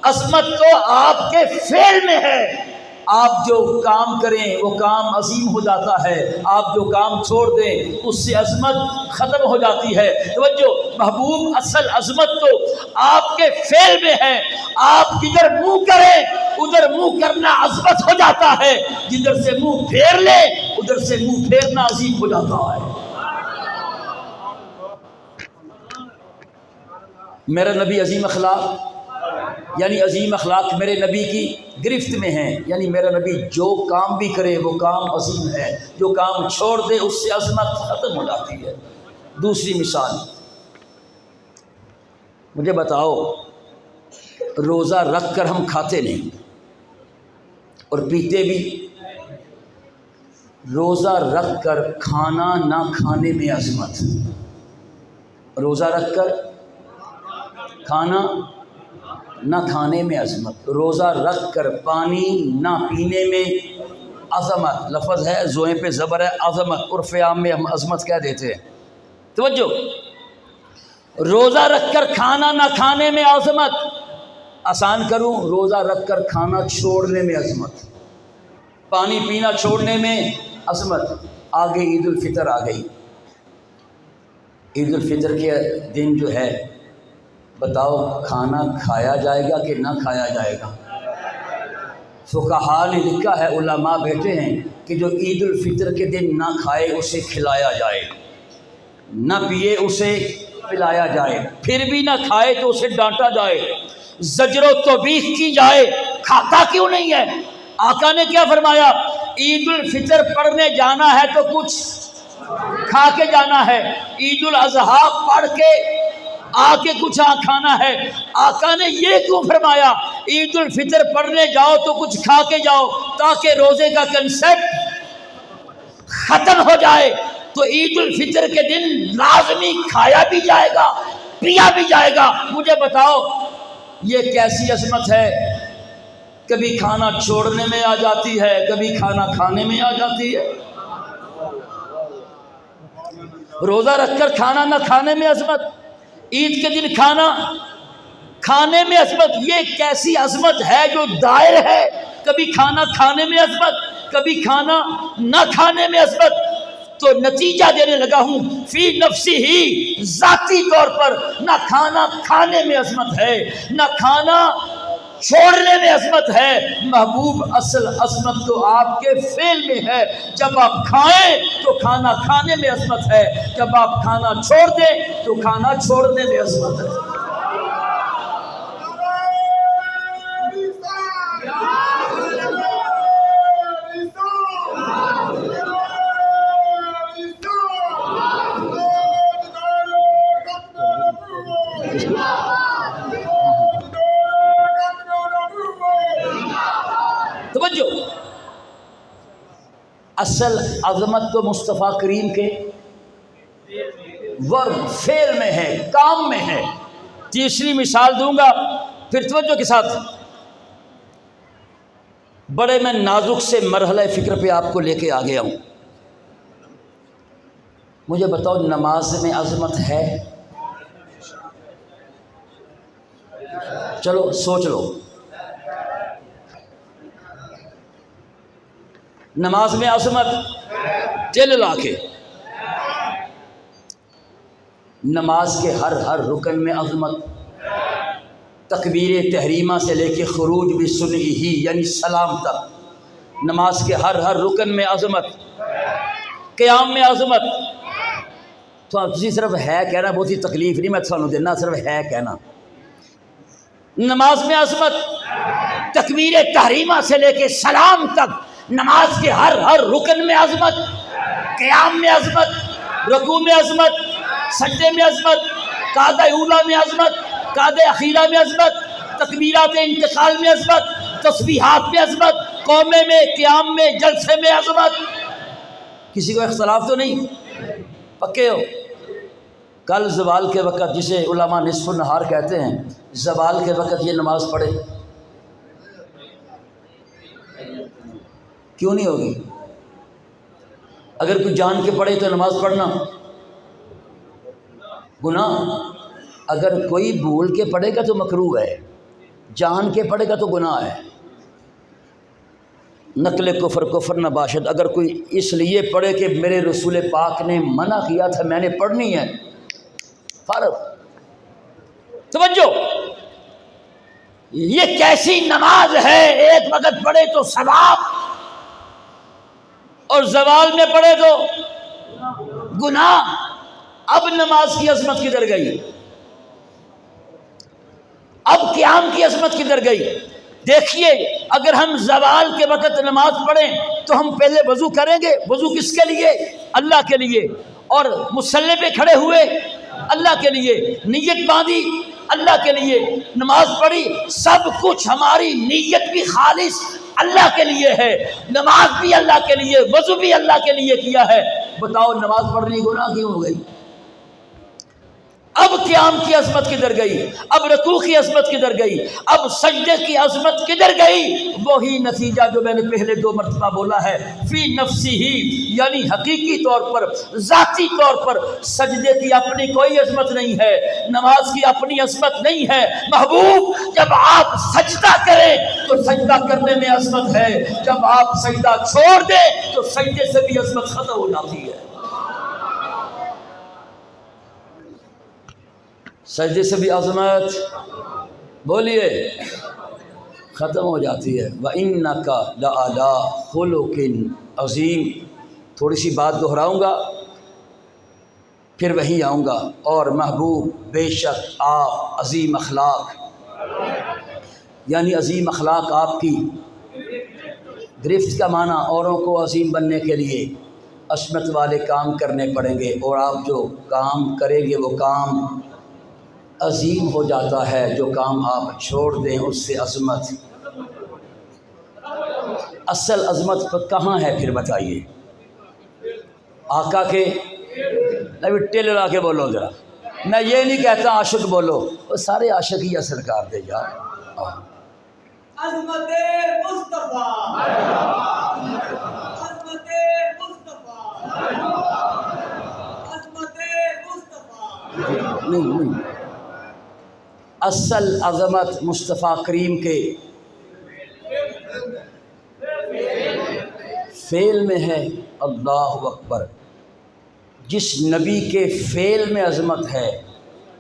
عظمت تو آپ کے فعل میں ہے، آپ جو کام کریں وہ کام عظیم ہو جاتا ہے، آپ جو کام چھوڑ دیں اس سے عظمت ختم ہو جاتی ہے۔ توجہ، محبوب اصل عظمت تو آپ کے فعل میں ہے، آپ جدھر منہ کریں ادھر منہ کرنا عظمت ہو جاتا ہے، جدھر سے منہ پھیر لیں ادھر سے منہ پھیرنا عظیم ہو جاتا ہے۔ میرا نبی عظیم اخلاق، یعنی عظیم اخلاق میرے نبی کی گرفت میں ہیں، یعنی میرا نبی جو کام بھی کرے وہ کام عظیم ہے، جو کام چھوڑ دے اس سے عظمت ختم ہو جاتی ہے۔ دوسری مثال، مجھے بتاؤ روزہ رکھ کر ہم کھاتے نہیں اور پیتے بھی، روزہ رکھ کر کھانا نہ کھانے میں عظمت، روزہ رکھ کر کھانا نہ کھانے میں عظمت، روزہ رکھ کر پانی نہ پینے میں عظمت، لفظ ہے زوئیں پہ زبر ہے عظمت، عرف عام میں ہم عظمت کہہ دیتے ہیں۔ توجہ، روزہ رکھ کر کھانا نہ کھانے میں عظمت، آسان کروں، روزہ رکھ کر کھانا چھوڑنے میں عظمت، پانی پینا چھوڑنے میں عظمت۔ آگے عید الفطر آ گئی، عید الفطر کے دن جو ہے بتاؤ کھانا کھایا جائے گا کہ نہ کھایا جائے گا؟ فقہاء نے لکھا ہے، علماء بیٹھے ہیں کہ جو عید الفطر کے دن نہ کھائے اسے کھلایا جائے، نہ پیے اسے پلایا جائے، پھر بھی نہ کھائے تو اسے ڈانٹا جائے، زجر و توبیخ کی جائے، کھاتا کیوں نہیں ہے؟ آقا نے کیا فرمایا؟ عید الفطر پڑھنے جانا ہے تو کچھ کھا کے جانا ہے، عید الاضحیٰ پڑھ کے آ کے کچھ کھانا ہے۔ آقا نے یہ کیوں فرمایا عید الفطر پڑھنے جاؤ تو کچھ کھا کے جاؤ؟ تاکہ روزے کا کنسیپٹ ختم ہو جائے۔ تو عید الفطر کے دن لازمی کھایا بھی جائے گا، پیا بھی جائے گا۔ مجھے بتاؤ یہ کیسی عظمت ہے؟ کبھی کھانا چھوڑنے میں آ جاتی ہے، کبھی کھانا کھانے میں آ جاتی ہے۔ روزہ رکھ کر کھانا نہ کھانے میں عظمت، عید کے دن کھانا کھانے میں عظمت۔ یہ کیسی عظمت ہے جو دائر ہے؟ کبھی کھانا کھانے میں عظمت، کبھی کھانا نہ کھانے میں عظمت۔ تو نتیجہ دینے لگا ہوں، فی نفسی ہی ذاتی طور پر نہ کھانا کھانے میں عظمت ہے، نہ کھانا چھوڑنے میں عظمت ہے۔ محبوب اصل عظمت تو آپ کے فعل میں ہے۔ جب آپ کھائیں تو کھانا کھانے میں عظمت ہے، جب آپ کھانا چھوڑ دیں تو کھانا چھوڑنے میں عظمت ہے۔ توجہ، اصل عظمت تو مصطفیٰ کریم کے ورب فعل میں ہے، کام میں ہے۔ تیسری مثال دوں گا، پھر توجہ کے ساتھ، بڑے میں نازک سے مرحلہ فکر پہ آپ کو لے کے آ گیا ہوں۔ مجھے بتاؤ نماز میں عظمت ہے؟ چلو سوچ لو، نماز میں عظمت دل لا کے، نماز کے ہر رکن میں عظمت، تکبیر تحریمہ سے لے کے خروج بھی سنی ہی یعنی سلام تک، نماز کے ہر رکن میں عظمت، قیام میں عظمت۔ تو تسی صرف ہے کہنا، بہت ہی تکلیف نہیں میں تھانوں دینا، صرف ہے کہنا۔ نماز میں عظمت، تکبیر تحریمہ سے لے کے سلام تک، نماز کے ہر رکن میں عظمت، قیام میں عظمت، رکوع میں عظمت، سجدے میں عظمت، قعدہ اولیٰ میں عظمت، قعدہ اخیرہ میں عظمت، تکبیرات انتقال میں عظمت، تسبیحات میں عظمت، قومے میں، قیام میں، جلسے میں عظمت۔ کسی کو اختلاف تو نہیں؟ پکے ہو؟ کل زوال کے وقت، جسے علماء نصف النہار کہتے ہیں، زوال کے وقت یہ نماز پڑھے، کیوں نہیں ہوگی؟ اگر کوئی جان کے پڑھے تو نماز پڑھنا گناہ، اگر کوئی بھول کے پڑھے گا تو مکروہ ہے، جان کے پڑھے گا تو گناہ ہے۔ نقل کفر نہ باشد، اگر کوئی اس لیے پڑھے کہ میرے رسول پاک نے منع کیا تھا میں نے پڑھنی ہے، فرق۔ توجہ، یہ کیسی نماز ہے؟ ایک وقت پڑھے تو ثواب، اور زوال میں پڑھے تو گناہ۔ اب نماز کی عظمت کدھر گئی؟ اب قیام کی عظمت کدھر گئی؟ دیکھیے، اگر ہم زوال کے وقت نماز پڑھیں تو ہم پہلے وضو کریں گے۔ وضو کس کے لیے؟ اللہ کے لیے۔ اور مصلی پہ کھڑے ہوئے اللہ کے لیے، نیت باندھی اللہ کے لیے، نماز پڑھی، سب کچھ ہماری نیت بھی خالص اللہ کے لیے ہے، نماز بھی اللہ کے لیے، وضو بھی اللہ کے لیے کیا ہے۔ بتاؤ نماز پڑھنی گناہ کیوں ہو گئی؟ اب قیام کی عظمت کدھر گئی؟ اب رکوع کی عظمت کدھر گئی؟ اب سجدے کی عظمت کدھر گئی؟ وہی نتیجہ جو میں نے پہلے 2 مرتبہ بولا ہے، فی نفسی ہی، یعنی حقیقی طور پر، ذاتی طور پر سجدے کی اپنی کوئی عظمت نہیں ہے، نماز کی اپنی عظمت نہیں ہے۔ محبوب جب آپ سجدہ کریں تو سجدہ کرنے میں عظمت ہے، جب آپ سجدہ چھوڑ دیں تو سجدے سے بھی عظمت ختم ہو جاتی ہے، سجدے سے بھی عظمت بولیے ختم ہو جاتی ہے۔ وَإِنَّكَ لَعَلَىٰ خُلُقٍ عَظِيمٍ، تھوڑی سی بات دہراؤں گا پھر وہیں آؤں گا۔ اور محبوب بے شک آپ عظیم اخلاق، یعنی عظیم اخلاق آپ کی گرفت کا معنی اوروں کو عظیم بننے کے لیے عظمت والے کام کرنے پڑیں گے، اور آپ جو کام کریں گے وہ کام عظیم ہو جاتا ہے، جو کام آپ چھوڑ دیں اس سے عظمت۔ اصل عظمت کہاں ہے پھر بتائیے؟ آقا کے ٹیلر آ کے بولو ذرا، میں یہ نہیں کہتا عاشق بولو، وہ سارے عاشق ہی سرکار دے یار۔ عظمت مصطفیٰ، عظمت مصطفیٰ، عظمت مصطفیٰ۔ نہیں، اصل عظمت مصطفیٰ کریم کے فعل میں ہے۔ اللہ اکبر، جس نبی کے فعل میں عظمت ہے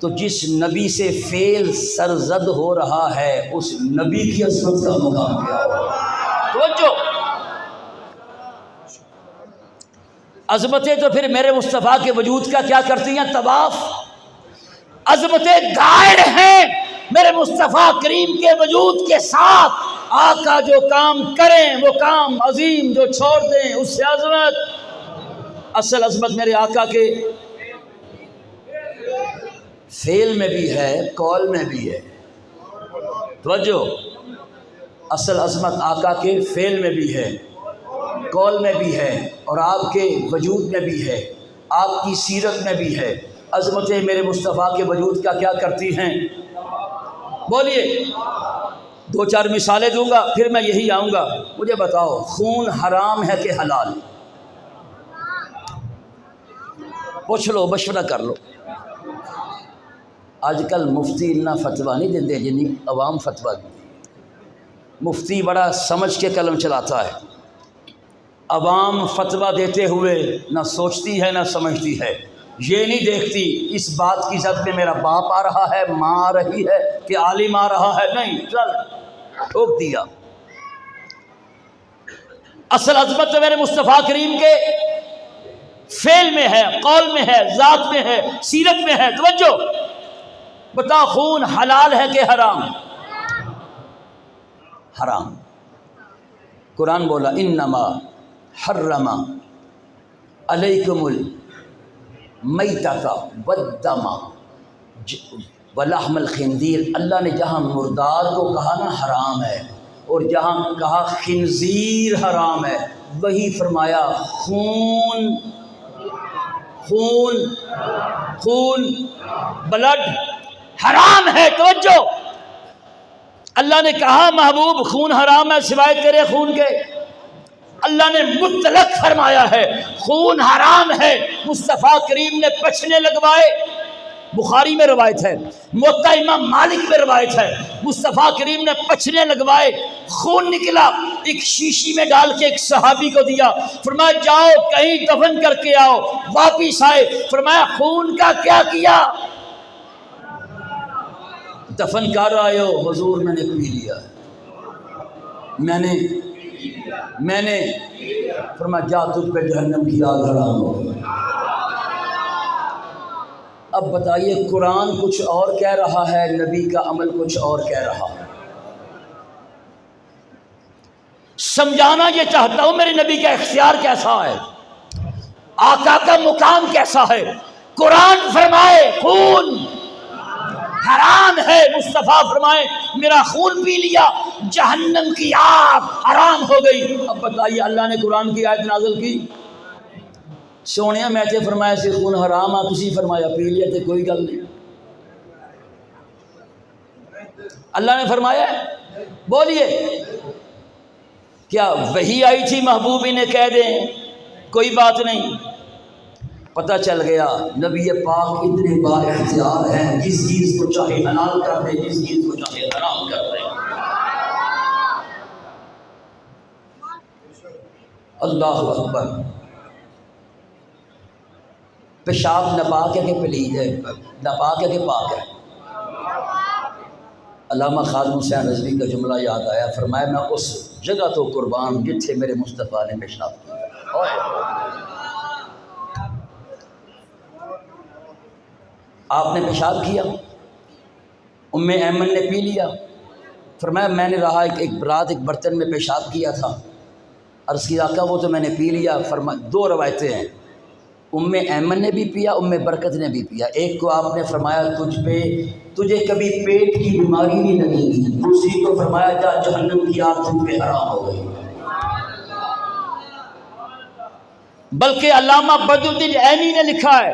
تو جس نبی سے فعل سرزد ہو رہا ہے اس نبی کی عظمت کا مقام کیا ہوگا؟ توجہ، عظمتیں تو پھر میرے مصطفیٰ کے وجود کا کیا کرتی ہیں؟ طواف۔ عظمتیں گائیڈ ہیں میرے مصطفیٰ کریم کے وجود کے ساتھ، آقا جو کام کریں وہ کام عظیم، جو چھوڑ دیں اس سے عظمت۔ اصل عظمت میرے آقا کے فعل میں بھی ہے، قول میں بھی ہے۔ توجہ، اصل عظمت آقا کے فعل میں بھی ہے، قول میں بھی ہے، اور آپ کے وجود میں بھی ہے، آپ کی سیرت میں بھی ہے۔ عظمتیں میرے مصطفیٰ کے وجود کا کیا کرتی ہیں؟ بولیے، 2-4 مثالیں دوں گا پھر میں یہی آؤں گا۔ مجھے بتاؤ، خون حرام ہے کہ حلال؟ پوچھ لو، مشورہ کر لو۔ آج کل مفتی اتنا فتویٰ نہیں دیتے جنہیں عوام فتویٰ دیتی۔ مفتی بڑا سمجھ کے قلم چلاتا ہے، عوام فتویٰ دیتے ہوئے نہ سوچتی ہے نہ سمجھتی ہے، یہ نہیں دیکھتی اس بات کی زد میں میرا باپ آ رہا ہے، ماں آ رہی ہے کہ عالم آ رہا ہے، نہیں، چل ٹھوک دیا۔ اصل عظمت تو میرے مصطفیٰ کریم کے فعل میں ہے، قول میں ہے، ذات میں ہے، سیرت میں ہے۔ توجہ، بتا، خون حلال ہے کہ حرام؟ حرام۔ قرآن بولا انما حرم علیکم المیتۃ والدم ولحم الخنزیر۔ اللہ نے جہاں مردار کو کہا نا حرام ہے، اور جہاں کہا خنزیر حرام ہے، وہی فرمایا خون، خون، خون، بلڈ حرام ہے۔ توجہ، اللہ نے کہا محبوب خون حرام ہے سوائے تیرے خون کے، اللہ نے مطلق فرمایا ہے خون حرام ہے۔ مصطفیٰ کریم نے پچھنے لگوائے، بخاری میں روایت ہے، موطا امام مالک میں روایت ہے، مصطفیٰ کریم نے پچھنے لگوائے، خون نکلا، ایک شیشی میں ڈال کے ایک صحابی کو دیا، فرمایا جاؤ کہیں دفن کر کے آؤ۔ واپس آئے، فرمایا خون کا کیا کیا؟ دفن کر آئے ہو؟ حضور میں نے پی لیا، میں نے فرمایا جا تجھ پہ جہنم کی آگ حرام ہو گئی۔ اب بتائیے، قرآن کچھ اور کہہ رہا ہے، نبی کا عمل کچھ اور کہہ رہا ہے۔ سمجھانا یہ چاہتا ہوں میرے نبی کا اختیار کیسا ہے، آقا کا مقام کیسا ہے۔ قرآن فرمائے خون حرام ہے، مصطفیٰ فرمائے میرا خون پی لیا، جہنم کی آگ حرام ہو گئی۔ اب بتائیے، اللہ نے قرآن کی آیت نازل کی، سونے میں تے فرمایا سے خون حرام آ، تسی فرمایا پی لیا تے کوئی گل نہیں۔ اللہ نے فرمایا ہے؟ بولیے کیا وحی آئی تھی محبوب انہیں کہہ دیں؟ کوئی بات نہیں. پتہ چل گیا نبی پاک اتنے با اختیار ہیں، جس چیز کو چاہے حلال کر دے، جس چیز کو چاہے حرام کر دے. اللہ اکبر. پیشاب ناپاک ہے کہ پلید ہے؟ ناپاک ہے کہ پاک ہے؟ علامہ خادم حسین رضوی کا جملہ یاد آیا، فرمایا میں اس جگہ تو قربان جتھے میرے مصطفیٰ نے پیشاب کیا. آپ نے پیشاب کیا، ام ایمن نے پی لیا. فرمایا میں نے رہا ایک رات ایک برتن میں پیشاب کیا تھا. عرض کی آقا وہ تو میں نے پی لیا. فرمایا دو روایتیں ہیں، ام ایمن نے بھی پیا، ام برکت نے بھی پیا. ایک کو آپ نے فرمایا تجھے کبھی پیٹ کی بیماری نہیں لگے گی، دوسری کو فرمایا جا جہنم کی آگ تجھ پہ حرام ہو گئی. بلکہ علامہ بدر الدین عینی نے لکھا ہے،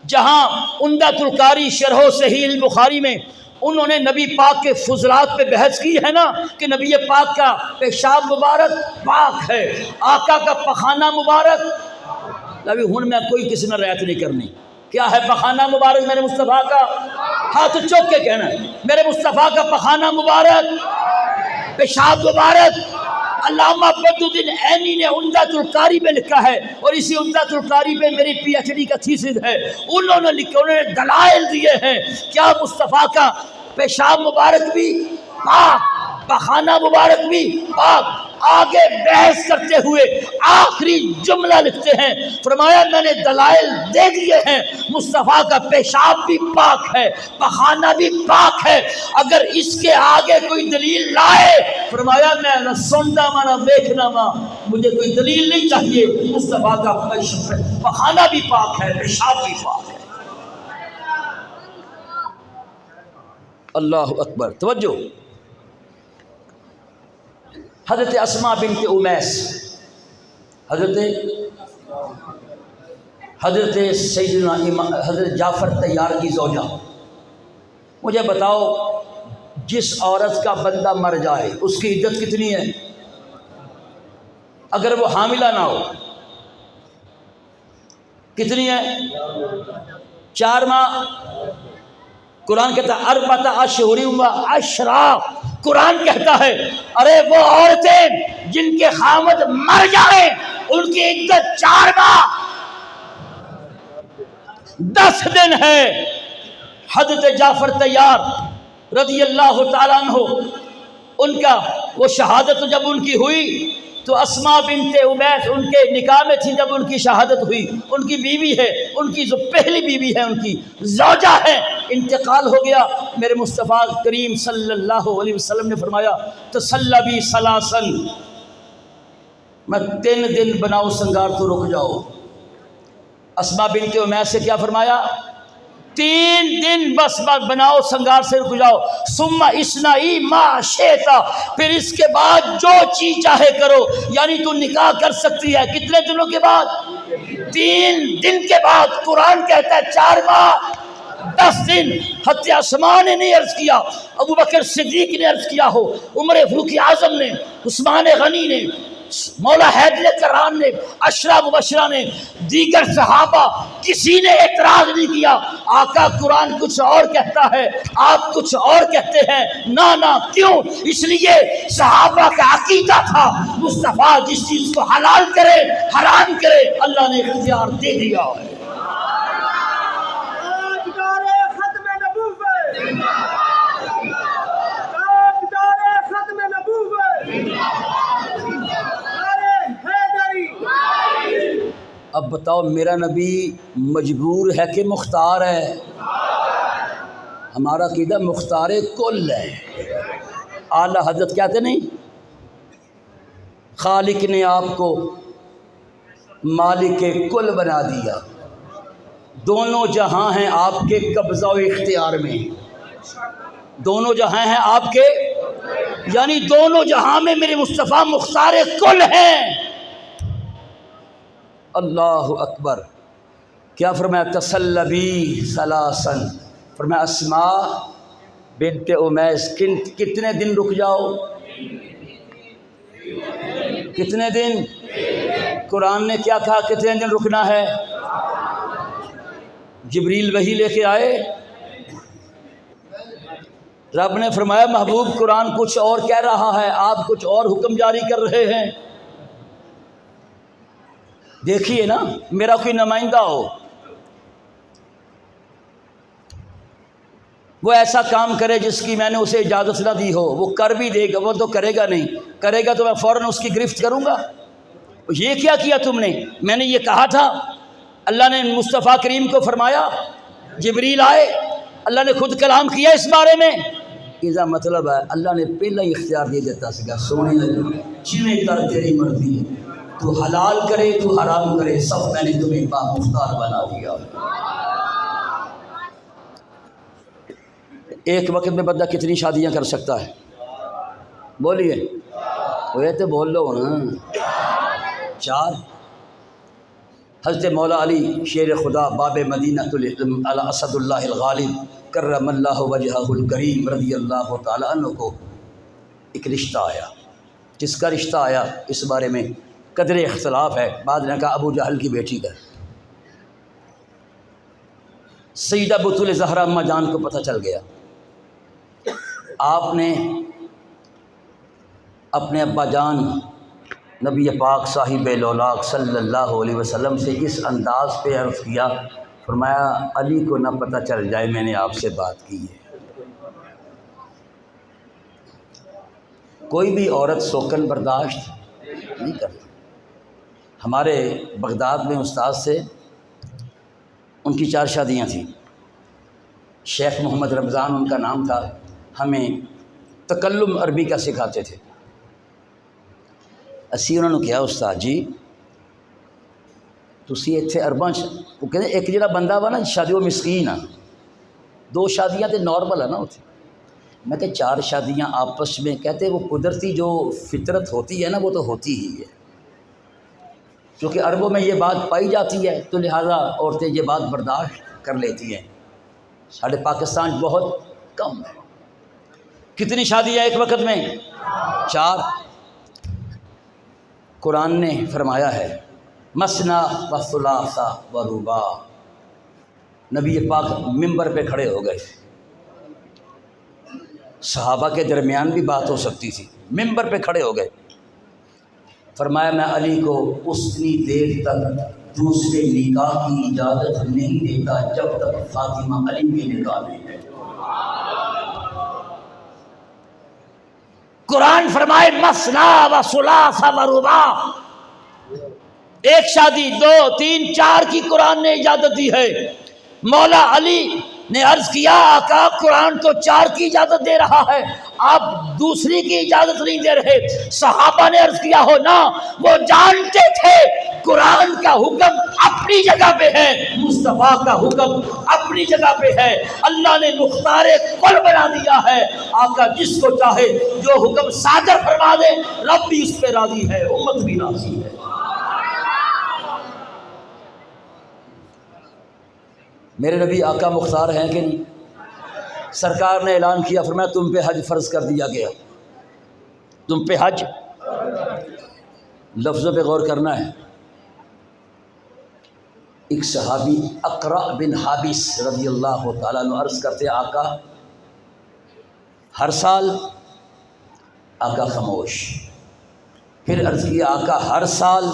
جہاں عمدۃ القاری شرح صحیح البخاری میں انہوں نے نبی پاک کے فضلات پہ بحث کی ہے نا کہ نبی پاک کا پیشاب مبارک پاک ہے، آقا کا پخانہ مبارک. ابھی ہن میں کوئی کسی نے رعایت نہیں کرنی. کیا ہے پخانہ مبارک میرے مصطفیٰ کا؟ ہاتھ چوک کے کہنا ہے میرے مصطفیٰ کا پخانہ مبارک، پیشاب مبارک. علامہ بدر الدین عینی نے عمدۃ القاری میں لکھا ہے، اور اسی عمدۃ القاری پہ میری پی ایچ ڈی کا تھیسس ہے. انہوں نے لکھا، انہوں نے دلائل دیے ہیں کیا مصطفیٰ کا پیشاب مبارک بھی پاک، پخانہ مبارک بھی پاک. آگے بحث کرتے ہوئے آخری جملہ لکھتے ہیں، فرمایا میں نے دلائل دے دیے ہیں، مصطفیٰ کا پیشاب بھی پاک ہے، پخانہ بھی پاک ہے. اگر اس کے آگے کوئی دلیل لائے، فرمایا میں نہ سننا ماں نہ دیکھنا ماں، مجھے کوئی دلیل نہیں چاہیے. مصطفیٰ کا پخانہ بھی پاک ہے، پیشاب بھی پاک ہے. اللہ اکبر. توجہ. حضرت اسماء بنت امیس، حضرت سیدنا حضرت جعفر طیار کی زوجہ. مجھے بتاؤ جس عورت کا بندہ مر جائے اس کی عدت کتنی ہے؟ اگر وہ حاملہ نہ ہو کتنی ہے؟ 4 ماہ. قرآن کہتا ہے اربعۃ اشہر و عشرا. قرآن کہتا ہے ارے وہ عورتیں جن کے خامد مر جائیں ان کی عدت 4 ماہ 10 دن ہے. حضرت جعفر طیار رضی اللہ تعالیٰ عنہ، ان کا وہ شہادت جب ان کی ہوئی تو اسماء بنت امیس ان کے نکاح میں تھی. جب ان کی شہادت ہوئی، ان کی بیوی ہے، ان کی جو پہلی بیوی ہے، ان کی زوجہ ہے، انتقال ہو گیا. میرے مصطفیٰ کریم صلی اللہ علیہ وسلم نے فرمایا تسلبی سلاسن، میں 3 دن بناؤ سنگار تو رک جاؤ. اسماء بنت امیس سے کیا فرمایا؟ 3 دن بس بناؤ سنگار سے رک جاؤ. ثم اسنعی ما شئتا، پھر اس کے بعد جو چیز چاہے کرو. یعنی تو نکاح کر سکتی ہے کتنے دنوں کے بعد؟ 3 دن کے بعد. قرآن کہتا ہے 4 ماہ 10 دن. حضرت اسماء نے نہیں عرض کیا، ابو بکر صدیق نے عرض کیا ہو، عمر فاروق اعظم نے، عثمان غنی نے، مولا حیدر کرام نے، عشرہ مبشرہ نے، دیگر صحابہ، کسی نے اعتراض نہیں کیا. آقا قرآن کچھ اور کہتا ہے، آپ کچھ اور کہتے ہیں. نہ کیوں؟ اس لیے صحابہ کا عقیدہ تھا مصطفیٰ جس چیز کو حلال کرے حرام کرے اللہ نے اختیار دے دیا ہے. اب بتاؤ میرا نبی مجبور ہے کہ مختار ہے؟ ہمارا عقیدہ مختار کل ہے. اعلیٰ حضرت کہتے نہیں خالق نے آپ کو مالک کل بنا دیا، دونوں جہاں ہیں آپ کے قبضہ و اختیار میں. دونوں جہاں ہیں آپ کے، یعنی دونوں جہاں میں میرے مصطفیٰ مختار کل ہیں. اللہ اکبر. کیا فرمایا؟ تسلبی سلاسن. فرمایا اسماء بنت امیس کتنے دن رک جاؤ؟ کتنے دن؟ قرآن نے کیا کہا کتنے دن رکنا ہے؟ جبریل وحی لے کے آئے، رب نے فرمایا محبوب قرآن کچھ اور کہہ رہا ہے، آپ کچھ اور حکم جاری کر رہے ہیں، دیکھیے نا میرا کوئی نمائندہ ہو وہ ایسا کام کرے جس کی میں نے اسے اجازت نہ دی ہو، وہ کر بھی دے گا، وہ تو کرے گا نہیں، کرے گا تو میں فوراً اس کی گرفت کروں گا۔ یہ کیا کیا تم نے؟ میں نے یہ کہا تھا، اللہ نے مصطفیٰ کریم کو فرمایا، جبریل آئے، اللہ نے خود کلام کیا اس بارے میں۔ اس کا مطلب ہے اللہ نے پہلا ہی اختیار دے دیتا سکا، سونے جویں کر تیری مرضی ہے، تو حلال کرے تو حرام کرے، سب میں نے تمہیں مختار بنا دیا۔ ایک وقت میں بندہ کتنی شادیاں کر سکتا ہے؟ بولیے، وہ تو بول لو نا، 4۔ حضرت مولا علی شیر خدا باب مدینہ اسد اللہ الغالب کرم اللہ وجہہ الکریم رضی اللہ تعالیٰ عنہ کو ایک رشتہ آیا، جس کا رشتہ آیا اس بارے میں قدر اختلاف ہے، بعض نے کہا ابو جہل کی بیٹی کا۔ سیدہ بطول زہرا اماں جان کو پتہ چل گیا، آپ نے اپنے ابا جان نبی پاک صاحب لولاک صلی اللہ علیہ وسلم سے اس انداز پہ عرض کیا، فرمایا علی کو نہ پتہ چل جائے میں نے آپ سے بات کی ہے۔ کوئی بھی عورت سوکن برداشت نہیں کرتی۔ ہمارے بغداد میں استاد سے ان کی 4 شادیاں تھیں، شیخ محمد رمضان ان کا نام تھا، ہمیں تکلم عربی کا سکھاتے تھے۔ اسی انہوں نے کہا استاد جی تسی اتنے ارباں وہ کہتے ایک جڑا بندہ وا نا شادی وہ مسکین آ، 2 شادیاں تے نارمل ہے نا اتنے، میں کہ 4 شادیاں آپس میں، کہتے وہ قدرتی جو فطرت ہوتی ہے نا وہ تو ہوتی ہی ہے، کیونکہ عربوں میں یہ بات پائی جاتی ہے تو لہٰذا عورتیں یہ بات برداشت کر لیتی ہیں، ساڑھے پاکستان بہت کم ہے۔ کتنی شادیاں ایک وقت میں؟ 4۔ قرآن نے فرمایا ہے مثنا و ثلاث و رباع، نبی پاک ممبر پہ کھڑے ہو گئے، صحابہ کے درمیان بھی بات ہو سکتی تھی، ممبر پہ کھڑے ہو گئے، فرمایا میں علی کو اتنی دیر تک دوسرے نکاح کی اجازت نہیں دیتا جب تک فاطمہ علی کے نکاح نہیں ہے۔ قرآن فرمائے مثنا و ثلاث و رباع، 1 شادی 2 3 4 کی قرآن نے اجازت دی ہے۔ مولا علی نے عرض کیا آقا قرآن تو 4 کی اجازت دے رہا ہے، آپ دوسری کی اجازت نہیں دے رہے۔ صحابہ نے عرض کیا ہو نا، وہ جانتے تھے قرآن کا حکم اپنی جگہ پہ ہے، مصطفیٰ کا حکم اپنی جگہ پہ ہے، اللہ نے مختار کل بنا دیا ہے، آقا جس کو چاہے جو حکم صادر فرما دے، رب بھی اس پہ راضی ہے، امت بھی راضی ہے۔ میرے نبی آقا مختار ہیں کہ نہیں؟ سرکار نے اعلان کیا، فرمایا تم پہ حج فرض کر دیا گیا، تم پہ حج، لفظوں پہ غور کرنا ہے۔ ایک صحابی اقرع بن حابس رضی اللہ تعالیٰ عنہ عرض کرتے آقا ہر سال، آقا خاموش، پھر عرض کیا آقا ہر سال،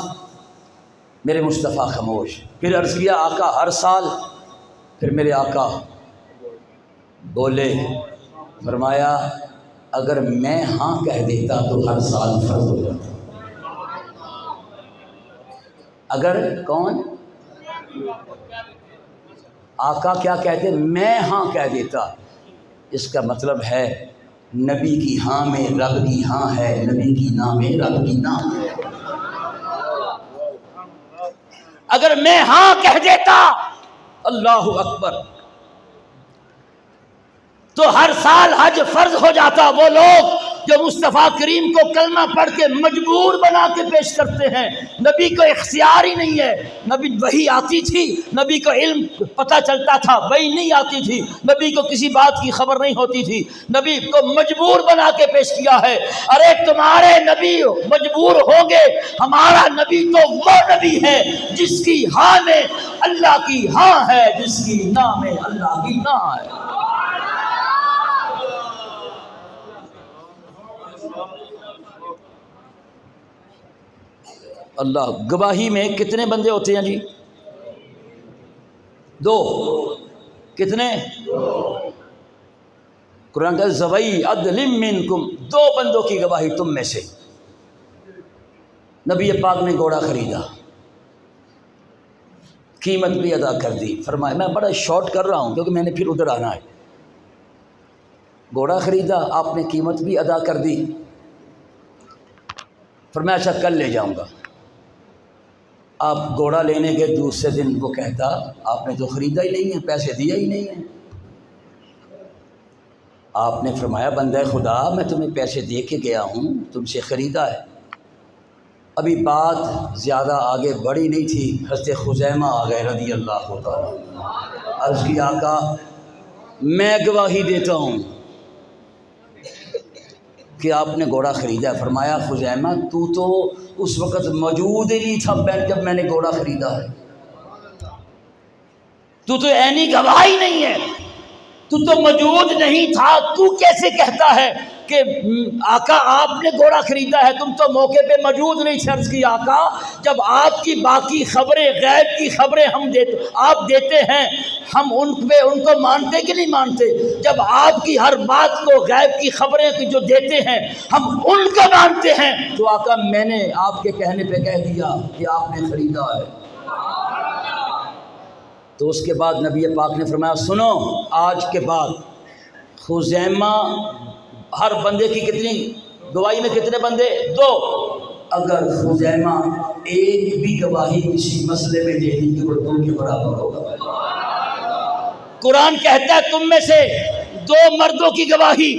میرے مصطفیٰ خاموش، پھر عرض کیا آقا ہر سال، پھر میرے آقا بولے، فرمایا اگر میں ہاں کہہ دیتا تو ہر سال فرض ہو جاتا۔ اگر کون؟ آقا کیا کہتے؟ میں ہاں کہہ دیتا، اس کا مطلب ہے نبی کی ہاں میں رب کی ہاں ہے، نبی کی نا میں رب کی نا ہے۔ اگر میں ہاں کہہ دیتا اللہ اکبر تو ہر سال حج فرض ہو جاتا۔ وہ لوگ جو مصطفیٰ کریم کو کلمہ پڑھ کے مجبور بنا کے پیش کرتے ہیں۔ نبی کو اختیار ہی نہیں ہے، نبی وحی آتی تھی، نبی کو علم پتہ چلتا تھا، وحی نہیں آتی تھی، نبی کو کسی بات کی خبر نہیں ہوتی تھی، نبی کو مجبور بنا کے پیش کیا ہے۔ ارے تمہارے نبی مجبور ہوں گے، ہمارا نبی تو وہ نبی ہے جس کی ہاں میں اللہ کی ہاں ہے، جس کی نہ میں اللہ کی نہ ہے۔ اللہ گواہی میں کتنے بندے ہوتے ہیں جی؟ دو۔ کتنے؟ قرآن کا ذوی عدل منکم، دو بندوں کی گواہی تم میں سے۔ نبی پاک نے گھوڑا خریدا، قیمت بھی ادا کر دی۔ فرمایا، میں بڑا شارٹ کر رہا ہوں کیونکہ میں نے پھر ادھر آنا ہے۔ گھوڑا خریدا، آپ نے قیمت بھی ادا کر دی۔ فرمایا اچھا کل لے جاؤں گا۔ آپ گھوڑا لینے کے دوسرے دن وہ کہتا آپ نے تو خریدا ہی نہیں ہے، پیسے دیا ہی نہیں ہے۔ آپ نے فرمایا بندہ خدا میں تمہیں پیسے دے کے گیا ہوں، تم سے خریدا ہے۔ ابھی بات زیادہ آگے بڑھی نہیں تھی، حضرت خزیمہ آ گئے رضی اللہ تعالیٰ۔ عرض کی آقا میں گواہی دیتا ہوں کہ آپ نے گھوڑا خریدا ہے۔ فرمایا خزیمہ تو اس وقت موجود ہی نہیں تھا جب میں نے گھوڑا خریدا ہے، تو عینی گواہ ہی نہیں ہے، تو موجود نہیں تھا، تو کیسے کہتا ہے کہ آقا آپ نے گھوڑا خریدا ہے؟ تم تو موقع پہ موجود نہیں تھے۔ عرض کی آقا جب آپ کی باقی خبریں، غیب کی خبریں آپ دیتے ہیں، ہم ان کو مانتے کہ نہیں مانتے؟ جب آپ کی ہر بات کو، غیب کی خبریں جو دیتے ہیں ہم ان کو مانتے ہیں، تو آقا میں نے آپ کے کہنے پہ کہہ دیا کہ آپ نے خریدا ہے۔ تو اس کے بعد نبی پاک نے فرمایا سنو، آج کے بعد خزیمہ ہر بندے کی کتنی گواہی میں کتنے بندے؟ دو۔ اگر خزیمہ ایک بھی گواہی کسی مسئلے میں دے دی تو وہ دو کے برابر ہوگا۔ قرآن کہتا ہے تم میں سے دو مردوں کی گواہی،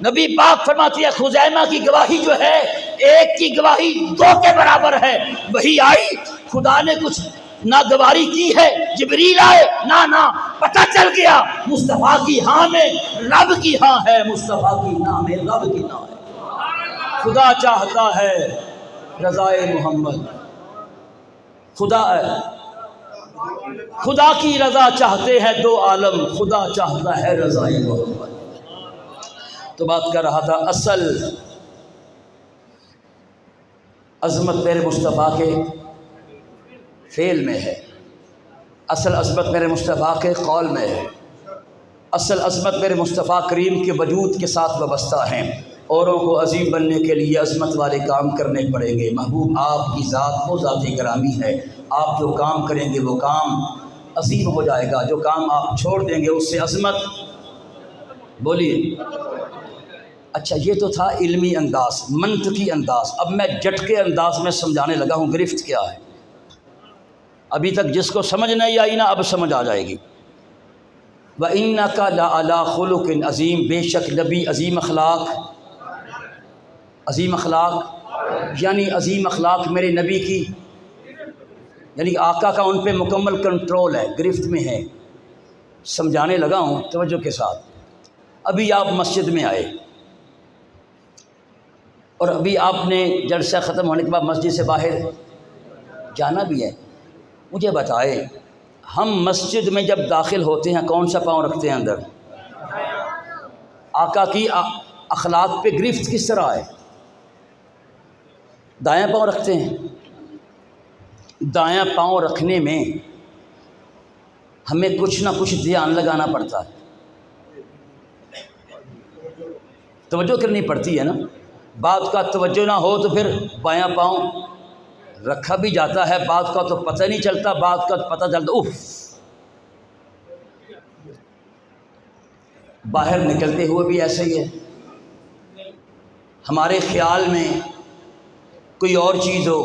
نبی پاک فرماتی ہے خزیمہ کی گواہی جو ہے ایک کی گواہی دو کے برابر ہے۔ وہی آئی، خدا نے کچھ ناگواری کی ہے، جبریل آئے، نہ پتہ چل گیا مصطفیٰ کی ہاں میں رب کی ہاں ہے، مصطفیٰ کی نہ میں رب کی نہ ہے۔ خدا چاہتا ہے رضائے محمد، خدا کی رضا چاہتے ہیں دو عالم، خدا چاہتا ہے رضائے محمد۔ تو بات کر رہا تھا اصل عظمت میرے مصطفیٰ کے فعل میں ہے، اصل عظمت میرے مصطفیٰ کے قول میں ہے، اصل عظمت میرے مصطفیٰ کریم کے وجود کے ساتھ وابستہ ہیں۔ اوروں کو عظیم بننے کے لیے عظمت والے کام کرنے پڑیں گے۔ محبوب آپ کی ذات وہ ذات گرامی ہے، آپ جو کام کریں گے وہ کام عظیم ہو جائے گا، جو کام آپ چھوڑ دیں گے اس سے عظمت، بولیے۔ اچھا یہ تو تھا علمی انداز، منطقی انداز۔ اب میں جھٹکے انداز میں سمجھانے لگا ہوں گرفت کیا ہے۔ ابھی تک جس کو سمجھ نہیں آئی نا اب سمجھ آ جائے گی۔ وَإِنَّكَ لَعَلَىٰ خُلُقٍ عظیم، بے شک نبی عظیم اخلاق، عظیم اخلاق یعنی عظیم اخلاق میرے نبی کی، یعنی آقا کا ان پہ مکمل کنٹرول ہے، گرفت میں ہے۔ سمجھانے لگا ہوں توجہ کے ساتھ۔ ابھی آپ مسجد میں آئے اور ابھی آپ نے جلسہ ختم ہونے کے بعد مسجد سے باہر جانا بھی ہے۔ مجھے بتائے ہم مسجد میں جب داخل ہوتے ہیں کون سا پاؤں رکھتے ہیں اندر؟ آقا کی اخلاق پہ گرفت کس طرح ہے؟ دایاں پاؤں رکھتے ہیں۔ دایاں پاؤں رکھنے میں ہمیں کچھ نہ کچھ دھیان لگانا پڑتا ہے، توجہ کرنی پڑتی ہے نا۔ بعض کا توجہ نہ ہو تو پھر بایاں پاؤں رکھا بھی جاتا ہے، بعض کا تو پتہ نہیں چلتا، بعض کا پتہ چلتا اوف۔ باہر نکلتے ہوئے بھی ایسے ہی ہے، ہمارے خیال میں کوئی اور چیز ہو،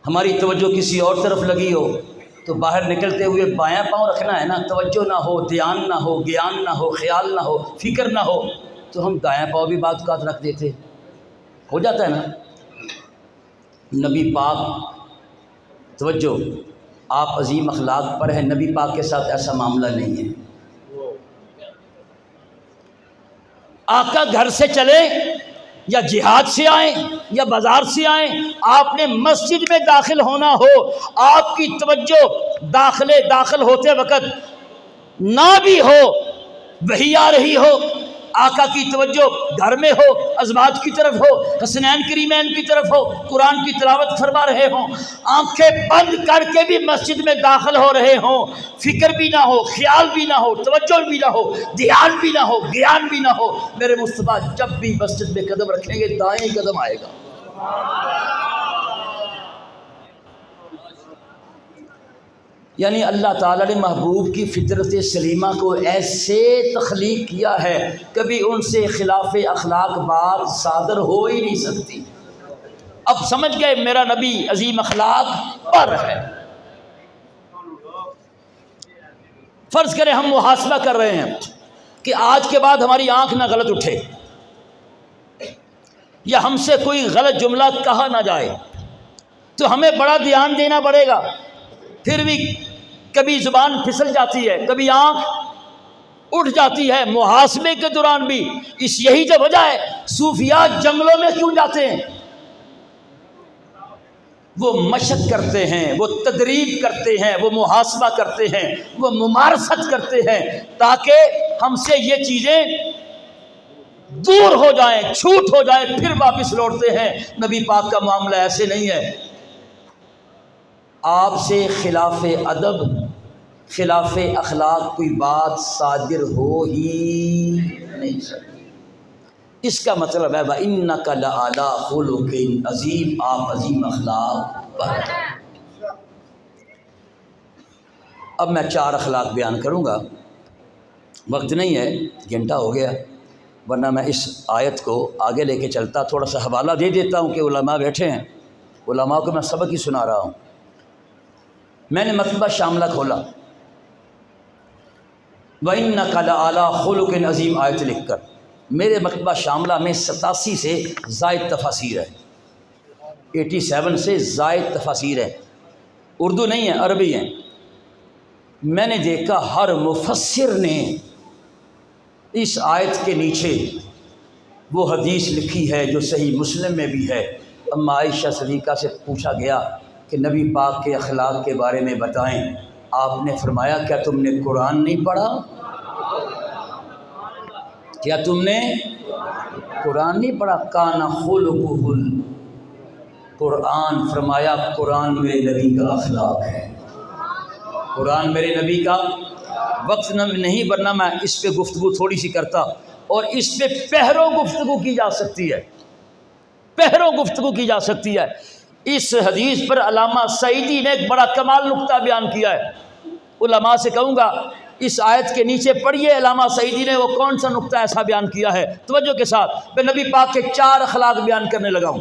ہماری توجہ کسی اور طرف لگی ہو تو باہر نکلتے ہوئے بایاں پاؤں رکھنا ہے نا، توجہ نہ ہو، دھیان نہ ہو، گیان نہ ہو، خیال نہ ہو، فکر نہ ہو تو ہم دائیں پاؤں بھی بعض اوقات رکھ دیتے، ہو جاتا ہے نا۔ نبی پاک، توجہ، آپ عظیم اخلاق پر ہیں، نبی پاک کے ساتھ ایسا معاملہ نہیں ہے۔ آقا گھر سے چلے یا جہاد سے آئیں یا بازار سے آئیں، آپ نے مسجد میں داخل ہونا ہو، آپ کی توجہ داخل ہوتے وقت نہ بھی ہو، وحی آ رہی ہو، آقا کی توجہ گھر میں ہو، ازواج کی طرف ہو، حسنین کریمین کی طرف ہو، قرآن کی تلاوت فرما رہے ہوں، آنکھیں بند کر کے بھی مسجد میں داخل ہو رہے ہوں، فکر بھی نہ ہو، خیال بھی نہ ہو، توجہ بھی نہ ہو، دھیان بھی نہ ہو، گیان بھی نہ ہو، میرے مصطفیٰ جب بھی مسجد میں قدم رکھیں گے دائیں قدم آئے گا۔ یعنی اللہ تعالیٰ نے محبوب کی فطرت سلیمہ کو ایسے تخلیق کیا ہے، کبھی ان سے خلاف اخلاق بات صادر ہو ہی نہیں سکتی۔ اب سمجھ گئے میرا نبی عظیم اخلاق پر ہے۔ فرض کریں ہم محاسبہ کر رہے ہیں کہ آج کے بعد ہماری آنکھ نہ غلط اٹھے یا ہم سے کوئی غلط جملہ کہا نہ جائے، تو ہمیں بڑا دھیان دینا پڑے گا۔ پھر بھی کبھی زبان پھسل جاتی ہے، کبھی آنکھ اٹھ جاتی ہے، محاسبے کے دوران بھی یہی تو وجہ ہے صوفیاء جنگلوں میں کیوں جاتے ہیں؟ وہ مشق کرتے ہیں، وہ تدریب کرتے ہیں، وہ محاسبہ کرتے ہیں، وہ ممارست کرتے ہیں تاکہ ہم سے یہ چیزیں دور ہو جائیں، چھوٹ ہو جائیں، پھر واپس لوٹتے ہیں۔ نبی پاک کا معاملہ ایسے نہیں ہے۔ آپ سے خلاف ادب، خلاف اخلاق کوئی بات صادر ہو ہی نہیں سکتی۔ اس کا مطلب ہے وَإِنَّكَ لَعَلَىٰ خُلُقٍ عظیم، آپ عظیم اخلاق پر۔ اب میں 4 اخلاق بیان کروں گا، وقت نہیں ہے، گھنٹہ ہو گیا، ورنہ میں اس آیت کو آگے لے کے چلتا۔ تھوڑا سا حوالہ دے دیتا ہوں کہ علماء بیٹھے ہیں، علماء کو میں سبق ہی سنا رہا ہوں۔ میں نے مکتبہ شاملہ کھولا، وَإِنَّكَ لَعَلَىٰ خُلُقٍ عظیم آیت لکھ کر، میرے مکتبہ شاملہ میں 87 سے زائد تفاسیر ہے، 87 سے زائد تفاسیر ہے، اردو نہیں ہے، عربی ہیں۔ میں نے دیکھا ہر مفسر نے اس آیت کے نیچے وہ حدیث لکھی ہے جو صحیح مسلم میں بھی ہے۔ اما عائشہ صدیقہ سے پوچھا گیا کہ نبی پاک کے اخلاق کے بارے میں بتائیں، آپ نے فرمایا کیا تم نے قرآن نہیں پڑھا؟ کیا تم نے قرآن نہیں پڑھا؟ کان خلقہ القرآن، فرمایا قرآن میرے نبی کا اخلاق ہے، قرآن میرے نبی کا۔ وقت نہیں، ورنہ میں اس پہ گفتگو تھوڑی سی کرتا، اور اس پہ پہروں گفتگو کی جا سکتی ہے، پہروں گفتگو کی جا سکتی ہے۔ اس حدیث پر علامہ سعیدی نے ایک بڑا کمال نقطہ بیان کیا ہے۔ علماء سے کہوں گا اس آیت کے نیچے پڑھیے علامہ سعیدی نے وہ کون سا نقطہ ایسا بیان کیا ہے، توجہ کے ساتھ۔ میں نبی پاک کے 4 اخلاق بیان کرنے لگا ہوں،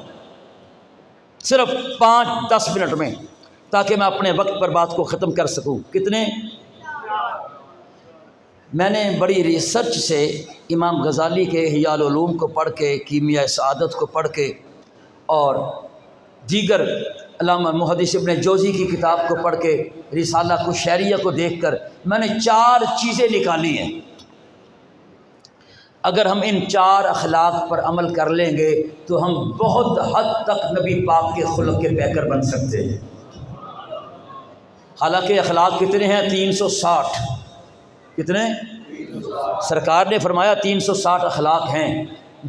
صرف 5-10 منٹ میں، تاکہ میں اپنے وقت پر بات کو ختم کر سکوں۔ کتنے؟ میں نے بڑی ریسرچ سے امام غزالی کے احیاء العلوم کو پڑھ کے، کیمیاء سعادت کو پڑھ کے، اور دیگر علامہ محدث ابن جوزی کی کتاب کو پڑھ کے، رسالہ کشیریہ کو دیکھ کر میں نے 4 چیزیں نکالی ہیں۔ اگر ہم ان 4 اخلاق پر عمل کر لیں گے تو ہم بہت حد تک نبی پاک کے خلق کے پیکر بن سکتے ہیں۔ حالانکہ اخلاق کتنے ہیں؟ 360۔ کتنے؟ سرکار نے فرمایا 360 اخلاق ہیں۔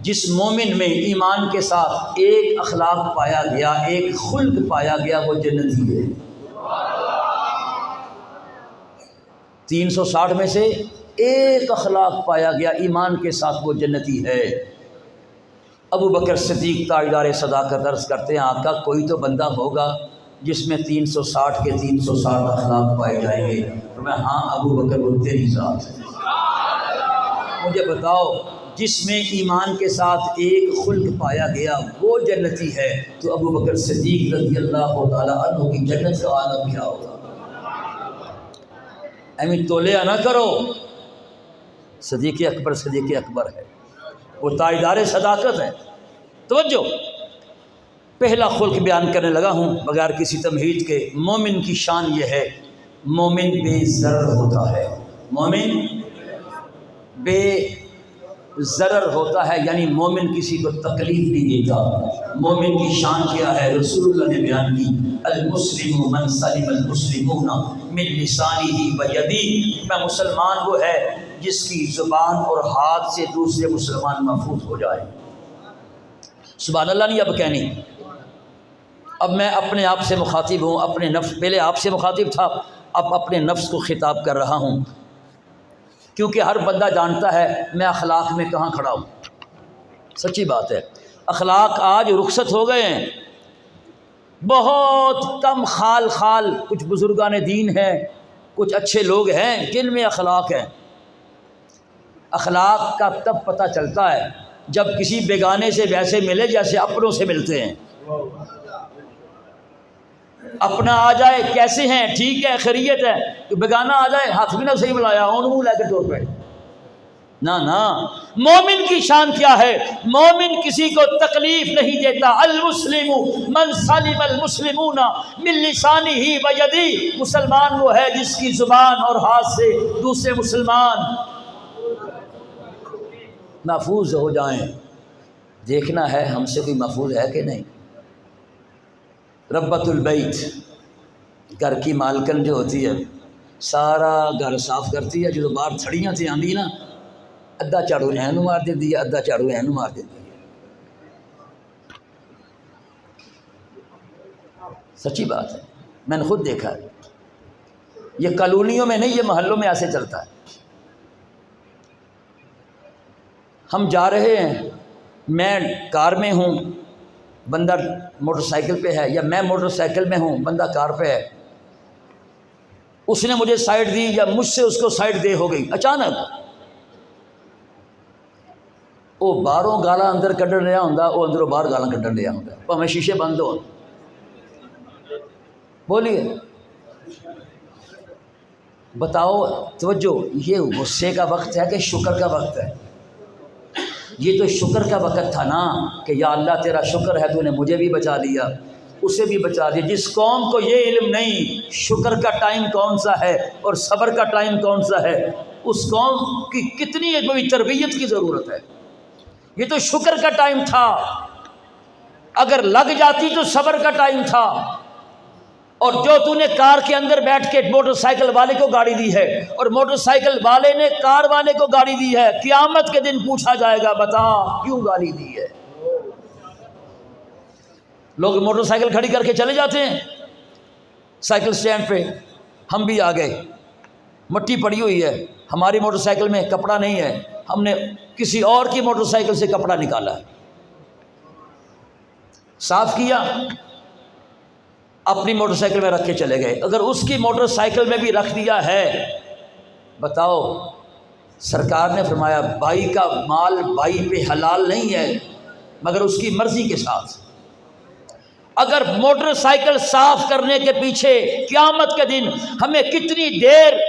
جس مومن میں ایمان کے ساتھ ایک اخلاق پایا گیا، ایک خلق پایا گیا، وہ جنتی ہے۔ 360 میں سے ایک اخلاق پایا گیا ایمان کے ساتھ، وہ جنتی ہے۔ ابو بکر صدیق تاجدار صداقت عرض کرتے ہیں آقا کوئی تو بندہ ہوگا جس میں 360 کے 360 اخلاق پائے جائیں گے۔ میں ہاں ابو بکر وہ تیری ذات ہے، مجھے بتاؤ جس میں ایمان کے ساتھ ایک خلق پایا گیا وہ جنتی ہے، تو ابو بکر صدیق رضی اللہ تعالیٰ عنہ کی جنت کا عالم کیا ہوگا؟ ایمی تولیہ نہ کرو، صدیق اکبر ہے۔ وہ تاجدار صداقت ہے۔ توجہ، پہلا خلق بیان کرنے لگا ہوں بغیر کسی تمہید کے۔ مومن کی شان یہ ہے، مومن بے ضرر ہوتا ہے، مومن بے ضرر ہوتا ہے، یعنی مومن کسی کو تکلیف نہیں دیتا۔ مومن کی شان کیا ہے؟ رسول اللہ نے بیان کی، المسلم من سلم المسلمون من لسانہ و یدہ، میں مسلمان وہ ہے جس کی زبان اور ہاتھ سے دوسرے مسلمان محفوظ ہو جائے۔ سبحان اللہ نہیں اب کہنی، اب میں اپنے آپ سے مخاطب ہوں، اپنے نفس، پہلے آپ سے مخاطب تھا، اب اپنے نفس کو خطاب کر رہا ہوں، کیونکہ ہر بندہ جانتا ہے میں اخلاق میں کہاں کھڑا ہوں۔ سچی بات ہے، اخلاق آج رخصت ہو گئے ہیں، بہت کم خال کچھ بزرگان دین ہیں، کچھ اچھے لوگ ہیں جن میں اخلاق ہیں۔ اخلاق کا تب پتہ چلتا ہے جب کسی بیگانے سے ویسے ملے جیسے اپنوں سے ملتے ہیں۔ اپنا آ جائے کیسے ہیں، ٹھیک ہے، خیریت ہے، تو بیگانہ آ جائے ہاتھ بھی نہ صحیح ملایا، اون منہ لے کے ٹور پہ، نہ مومن کی شان کیا ہے؟ مومن کسی کو تکلیف نہیں دیتا۔ المسلم من سلم المسلمون من لسانہ و یدہ، مسلمان وہ ہے جس کی زبان اور ہاتھ سے دوسرے مسلمان محفوظ ہو جائیں۔ دیکھنا ہے ہم سے کوئی محفوظ ہے کہ نہیں۔ ربۃ البیت، گھر کی مالکن جو ہوتی ہے سارا گھر صاف کرتی ہے، جو باہر تھڑیاں سے آندی نا، ادھا جھاڑو اینو مار دیتی ہے، ادھا جھاڑو اینو مار دیتی ہے۔ سچی بات ہے، میں نے خود دیکھا ہے، یہ کالونیوں میں نہیں، یہ محلوں میں ایسے چلتا ہے۔ ہم جا رہے ہیں، میں کار میں ہوں، بندہ موٹر سائیکل پہ ہے، یا میں موٹر سائیکل میں ہوں، بندہ کار پہ ہے، اس نے مجھے سائڈ دی یا مجھ سے اس کو سائڈ دے ہو گئی اچانک، وہ باہروں گالاں اندر کڈن رہا ہوندا، وہ اندروں باہر گالاں کڈن رہا ہوندا، بھاویں شیشے بند ہو۔ بولیے بتاؤ، توجہ، یہ غصے کا وقت ہے کہ شکر کا وقت ہے؟ یہ تو شکر کا وقت تھا نا، کہ یا اللہ تیرا شکر ہے تو نے مجھے بھی بچا لیا، اسے بھی بچا دیا۔ جس قوم کو یہ علم نہیں شکر کا ٹائم کون سا ہے اور صبر کا ٹائم کون سا ہے، اس قوم کی کتنی بڑی تربیت کی ضرورت ہے۔ یہ تو شکر کا ٹائم تھا، اگر لگ جاتی تو صبر کا ٹائم تھا۔ اور جو تو نے کار کے اندر بیٹھ کے موٹر سائیکل والے کو گاڑی دی ہے اور موٹر سائیکل والے نے کار والے کو گاڑی دی ہے، قیامت کے دن پوچھا جائے گا بتا کیوں گاڑی دی ہے۔ لوگ موٹر سائیکل کھڑی کر کے چلے جاتے ہیں سائیکل سٹینڈ پہ، ہم بھی آ گئے، مٹی پڑی ہوئی ہے، ہماری موٹر سائیکل میں کپڑا نہیں ہے، ہم نے کسی اور کی موٹر سائیکل سے کپڑا نکالا، صاف کیا، اپنی موٹر سائیکل میں رکھ کے چلے گئے۔ اگر اس کی موٹر سائیکل میں بھی رکھ دیا ہے، بتاؤ، سرکار نے فرمایا بھائی کا مال بھائی پہ حلال نہیں ہے مگر اس کی مرضی کے ساتھ۔ اگر موٹر سائیکل صاف کرنے کے پیچھے قیامت کے دن ہمیں کتنی دیر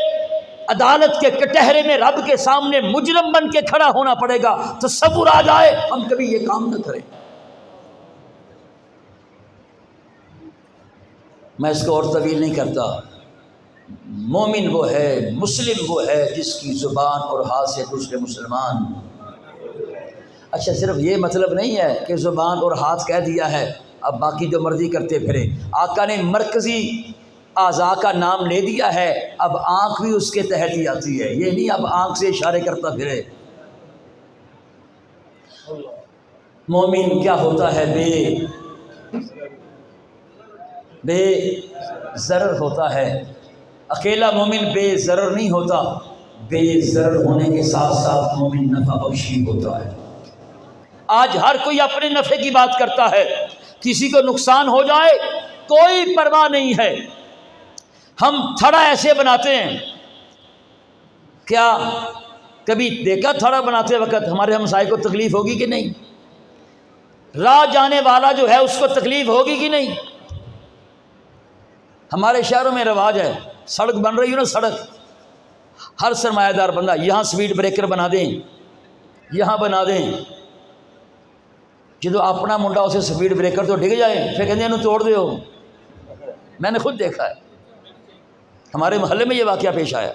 عدالت کے کٹہرے میں رب کے سامنے مجرم بن کے کھڑا ہونا پڑے گا، تصور آ جائے ہم کبھی یہ کام نہ کریں۔ میں اس کو اور طویل نہیں کرتا۔ مومن وہ ہے، مسلم وہ ہے جس کی زبان اور ہاتھ سے دوسرے مسلمان۔ اچھا، صرف یہ مطلب نہیں ہے کہ زبان اور ہاتھ کہہ دیا ہے اب باقی جو مرضی کرتے پھرے۔ آقا نے مرکزی اعضاء کا نام لے دیا ہے، اب آنکھ بھی اس کے تحت ہی آتی ہے، یہ نہیں اب آنکھ سے اشارے کرتا پھرے۔ مومن کیا ہوتا ہے؟ بے ضرر ہوتا ہے۔ اکیلا مومن بے ضرر نہیں ہوتا، بے ضرر ہونے کے ساتھ ساتھ مومن نفع بخشی ہوتا ہے۔ آج ہر کوئی اپنے نفع کی بات کرتا ہے، کسی کو نقصان ہو جائے کوئی پرواہ نہیں ہے۔ ہم تھڑا ایسے بناتے ہیں، کیا کبھی دیکھا تھڑا بناتے وقت ہمارے ہمسائے کو تکلیف ہوگی کہ نہیں؟ راہ جانے والا جو ہے اس کو تکلیف ہوگی کہ نہیں؟ ہمارے شہروں میں رواج ہے، سڑک بن رہی ہے نا، سڑک، ہر سرمایہ دار بندہ یہاں سپیڈ بریکر بنا دیں، یہاں بنا دیں، جدو اپنا منڈا اسے سپیڈ بریکر تو ڈگ جائے پھر کہتے ہیں توڑ دیو. میں نے خود دیکھا ہے، ہمارے محلے میں یہ واقعہ پیش آیا.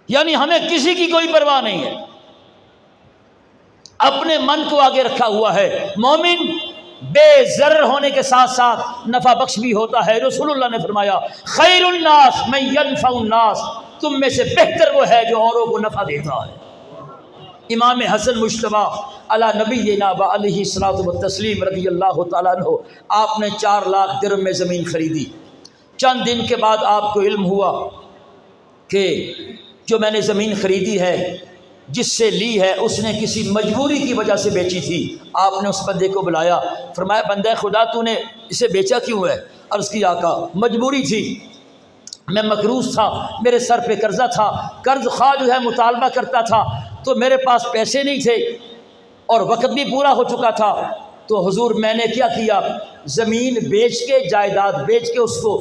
یعنی ہمیں کسی کی کوئی پرواہ نہیں ہے، اپنے من کو آگے رکھا ہوا ہے. مومن بے ضرر ہونے کے ساتھ ساتھ نفع بخش بھی ہوتا ہے. رسول اللہ نے فرمایا خیر الناس من ینفع الناس، تم میں سے بہتر وہ ہے جو اوروں کو نفع دیتا ہے. امام حسن مجتبیٰ علی نبینا و علیہ الصلوۃ والتسلیم رضی اللہ تعالیٰ عنہ، آپ نے 4 لاکھ درہم میں زمین خریدی. چند دن کے بعد آپ کو علم ہوا کہ جو میں نے زمین خریدی ہے، جس سے لی ہے، اس نے کسی مجبوری کی وجہ سے بیچی تھی. آپ نے اس بندے کو بلایا، فرمایا بندہ خدا تو نے اسے بیچا کیوں ہے؟ عرض کی آقا مجبوری تھی، میں مقروض تھا، میرے سر پہ قرضہ تھا، قرض خواہ جو ہے مطالبہ کرتا تھا تو میرے پاس پیسے نہیں تھے اور وقت بھی پورا ہو چکا تھا. تو حضور میں نے کیا کیا، زمین بیچ کے، جائیداد بیچ کے اس کو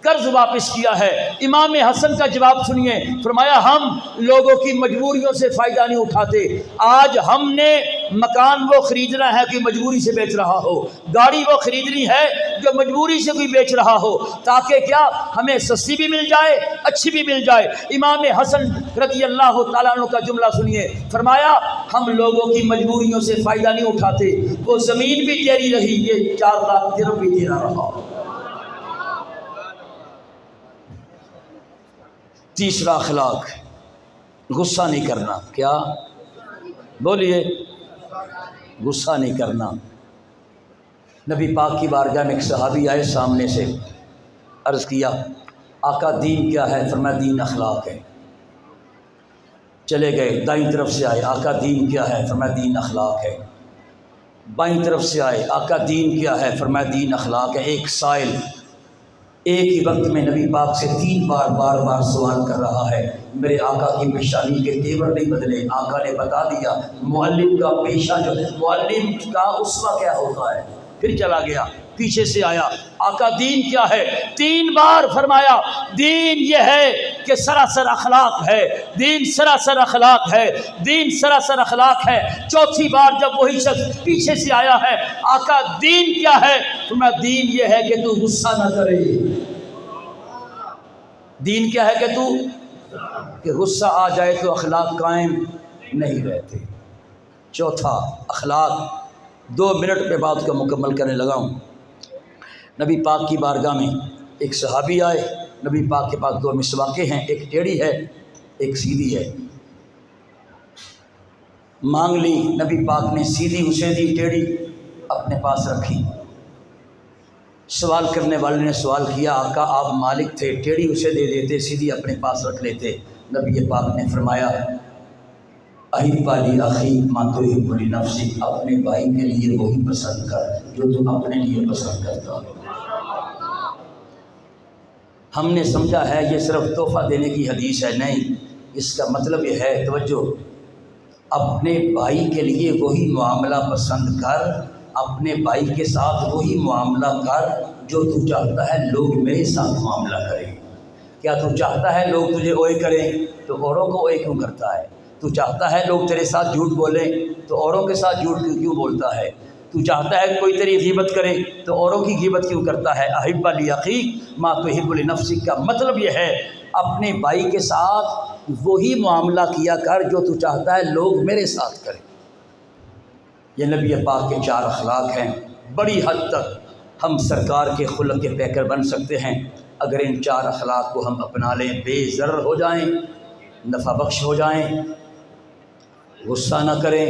قرض واپس کیا ہے. امام حسن کا جواب سنیے، فرمایا ہم لوگوں کی مجبوریوں سے فائدہ نہیں اٹھاتے. آج ہم نے مکان وہ خریدنا ہے کہ مجبوری سے بیچ رہا ہو، گاڑی وہ خریدنی ہے جو مجبوری سے کوئی بیچ رہا ہو، تاکہ کیا ہمیں سستی بھی مل جائے، اچھی بھی مل جائے. امام حسن رضی اللہ تعالیٰ عنہ کا جملہ سنیے، فرمایا ہم لوگوں کی مجبوریوں سے فائدہ نہیں اٹھاتے. وہ زمین بھی تیری رہی، یہ 4 لاکھ درہم بھی تیرا رہا. تیسرا اخلاق، غصہ نہیں کرنا. کیا بولیے؟ غصہ نہیں کرنا. نبی پاک کی بارگاہ میں ایک صحابی آئے، سامنے سے عرض کیا آقا دین کیا ہے؟ فرمایا دین اخلاق ہے. چلے گئے، دائیں طرف سے آئے، آقا دین کیا ہے؟ فرمایا دین اخلاق ہے. بائیں طرف سے آئے، آقا دین کیا ہے؟ فرمایا دین اخلاق ہے. ایک سائل ایک ہی وقت میں نبی پاک سے 3 بار سوال کر رہا ہے. میرے آقا کی پیشانی کے تیور نہیں بدلے. آقا نے بتا دیا معلم کا پیشہ جو ہے، معلم کا اسوہ کیا ہوتا ہے. پھر چلا گیا، پیچھے سے آیا، آقا دین کیا ہے؟ 3 بار فرمایا دین یہ ہے کہ سراسر اخلاق ہے، دین سراسر اخلاق ہے، دین سراسر اخلاق ہے. 4تھی بار جب وہی شخص پیچھے سے آیا ہے، آقا دین کیا ہے؟ فرمایا دین یہ ہے کہ تو غصہ نہ کرے. دین کیا ہے کہ غصہ آ جائے تو اخلاق قائم نہیں رہتے. چوتھا اخلاق، 2 منٹ پہ بات کو مکمل کرنے لگا ہوں. نبی پاک کی بارگاہ میں ایک صحابی آئے، نبی پاک کے پاس 2 مسواکیں ہیں، ایک ٹیڑھی ہے ایک سیدھی ہے. مانگ لی، نبی پاک نے سیدھی اسے دی، ٹیڑھی اپنے پاس رکھی. سوال کرنے والے نے سوال کیا آقا آپ مالک تھے، ٹیڑھی اسے دے دیتے، سیدھی اپنے پاس رکھ لیتے. نبی پاک نے فرمایا احب لی اخی ما تحب لنفسک، اپنے بھائی کے لیے وہی پسند کر جو تم اپنے لیے پسند کرتا ہو. ہم نے سمجھا ہے یہ صرف تحفہ دینے کی حدیث ہے، نہیں، اس کا مطلب یہ ہے، توجہ، اپنے بھائی کے لیے وہی معاملہ پسند کر، اپنے بھائی کے ساتھ وہی معاملہ کر جو تو چاہتا ہے لوگ میرے ساتھ معاملہ کریں. کیا تو چاہتا ہے لوگ تجھے اوئے کریں تو اوروں کو اوئے کیوں کرتا ہے؟ تو چاہتا ہے لوگ تیرے ساتھ جھوٹ بولیں تو اوروں کے ساتھ جھوٹ کیوں بولتا ہے؟ تو چاہتا ہے کوئی تیری غیبت کرے تو اوروں کی غیبت کیوں کرتا ہے؟ احب لی اخیک ما تحب لنفسک کا مطلب یہ ہے اپنے بھائی کے ساتھ وہی معاملہ کیا کر جو تو چاہتا ہے لوگ میرے ساتھ کریں. یہ نبی پاک کے 4 اخلاق ہیں. بڑی حد تک ہم سرکار کے خلق کے پیکر بن سکتے ہیں اگر ان 4 اخلاق کو ہم اپنا لیں. بے ضرر ہو جائیں، نفع بخش ہو جائیں، غصہ نہ کریں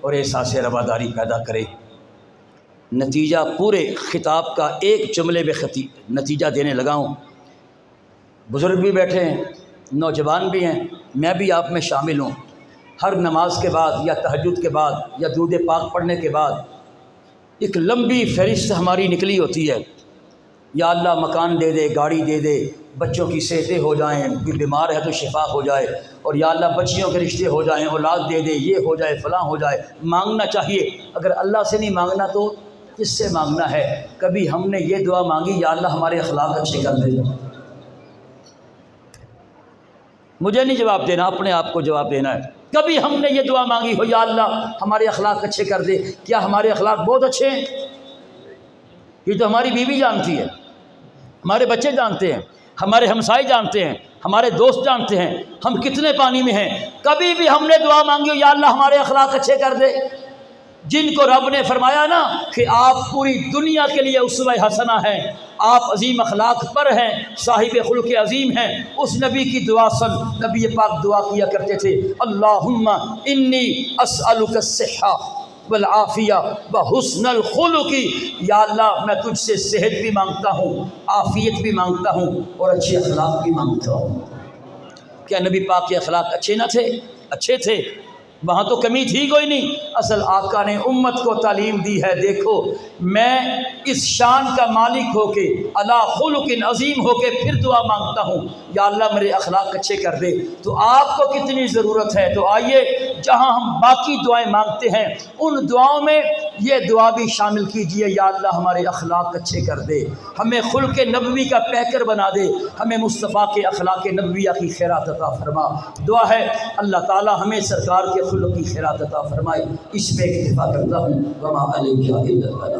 اور احساس رواداری پیدا کریں. نتیجہ پورے خطاب کا ایک جملے میں نتیجہ دینے لگا ہوں. بزرگ بھی بیٹھے ہیں، نوجوان بھی ہیں، میں بھی آپ میں شامل ہوں. ہر نماز کے بعد یا تہجد کے بعد یا درود پاک پڑھنے کے بعد ایک لمبی فہرست ہماری نکلی ہوتی ہے. یا اللہ مکان دے دے، گاڑی دے دے، بچوں کی صحتیں ہو جائیں، کوئی بیمار ہے تو شفا ہو جائے، اور یا اللہ بچیوں کے رشتے ہو جائیں، اولاد دے دے، یہ ہو جائے، فلاں ہو جائے. مانگنا چاہیے. اگر اللہ سے نہیں مانگنا تو کس سے مانگنا ہے؟ کبھی ہم نے یہ دعا مانگی یا اللہ ہمارے اخلاق اچھے کر دے؟ مجھے نہیں جواب دینا، اپنے آپ کو جواب دینا ہے. کبھی ہم نے یہ دعا مانگی ہو یا اللہ ہمارے اخلاق اچھے کر دے؟ کیا ہمارے اخلاق بہت اچھے ہیں؟ یہ تو ہماری بیوی جانتی ہے، ہمارے بچے جانتے ہیں، ہمارے ہمسائے جانتے ہیں، ہمارے دوست جانتے ہیں ہم کتنے پانی میں ہیں۔ کبھی بھی ہم نے دعا مانگی ہو یا اللہ ہمارے اخلاق اچھے کر دے؟ جن کو رب نے فرمایا نا کہ آپ پوری دنیا کے لیے اسوہ حسنہ ہیں، آپ عظیم اخلاق پر ہیں، صاحب خلق عظیم ہیں، اس نبی کی دعا سن۔ نبی پاک دعا کیا کرتے تھے، اللہم انی اسألک الصحہ والعافیہ وحسن الخلق، یا اللہ میں تجھ سے صحت بھی مانگتا ہوں، عافیت بھی مانگتا ہوں اور اچھے اخلاق بھی مانگتا ہوں۔ کیا نبی پاک کے اخلاق اچھے نہ تھے؟ اچھے تھے، وہاں تو کمی تھی کوئی نہیں۔ اصل آقا نے امت کو تعلیم دی ہے، دیکھو میں اس شان کا مالک ہو کے، علی خلق عظیم ہو کے پھر دعا مانگتا ہوں یا اللہ میرے اخلاق اچھے کر دے، تو آپ کو کتنی ضرورت ہے۔ تو آئیے جہاں ہم باقی دعائیں مانگتے ہیں ان دعاؤں میں یہ دعا بھی شامل کیجئے، یا اللہ ہمارے اخلاق اچھے کر دے، ہمیں خلق نبوی کا پیکر بنا دے، ہمیں مصطفیٰ کے اخلاق نبویہ کی خیرات عطا فرما۔ دعا ہے اللہ تعالی ہمیں سرکار کے خلق کی خیرات عطا فرمائے۔ اس میں اکتفا کرتا ہوں، وما علیہ الا البلاغ۔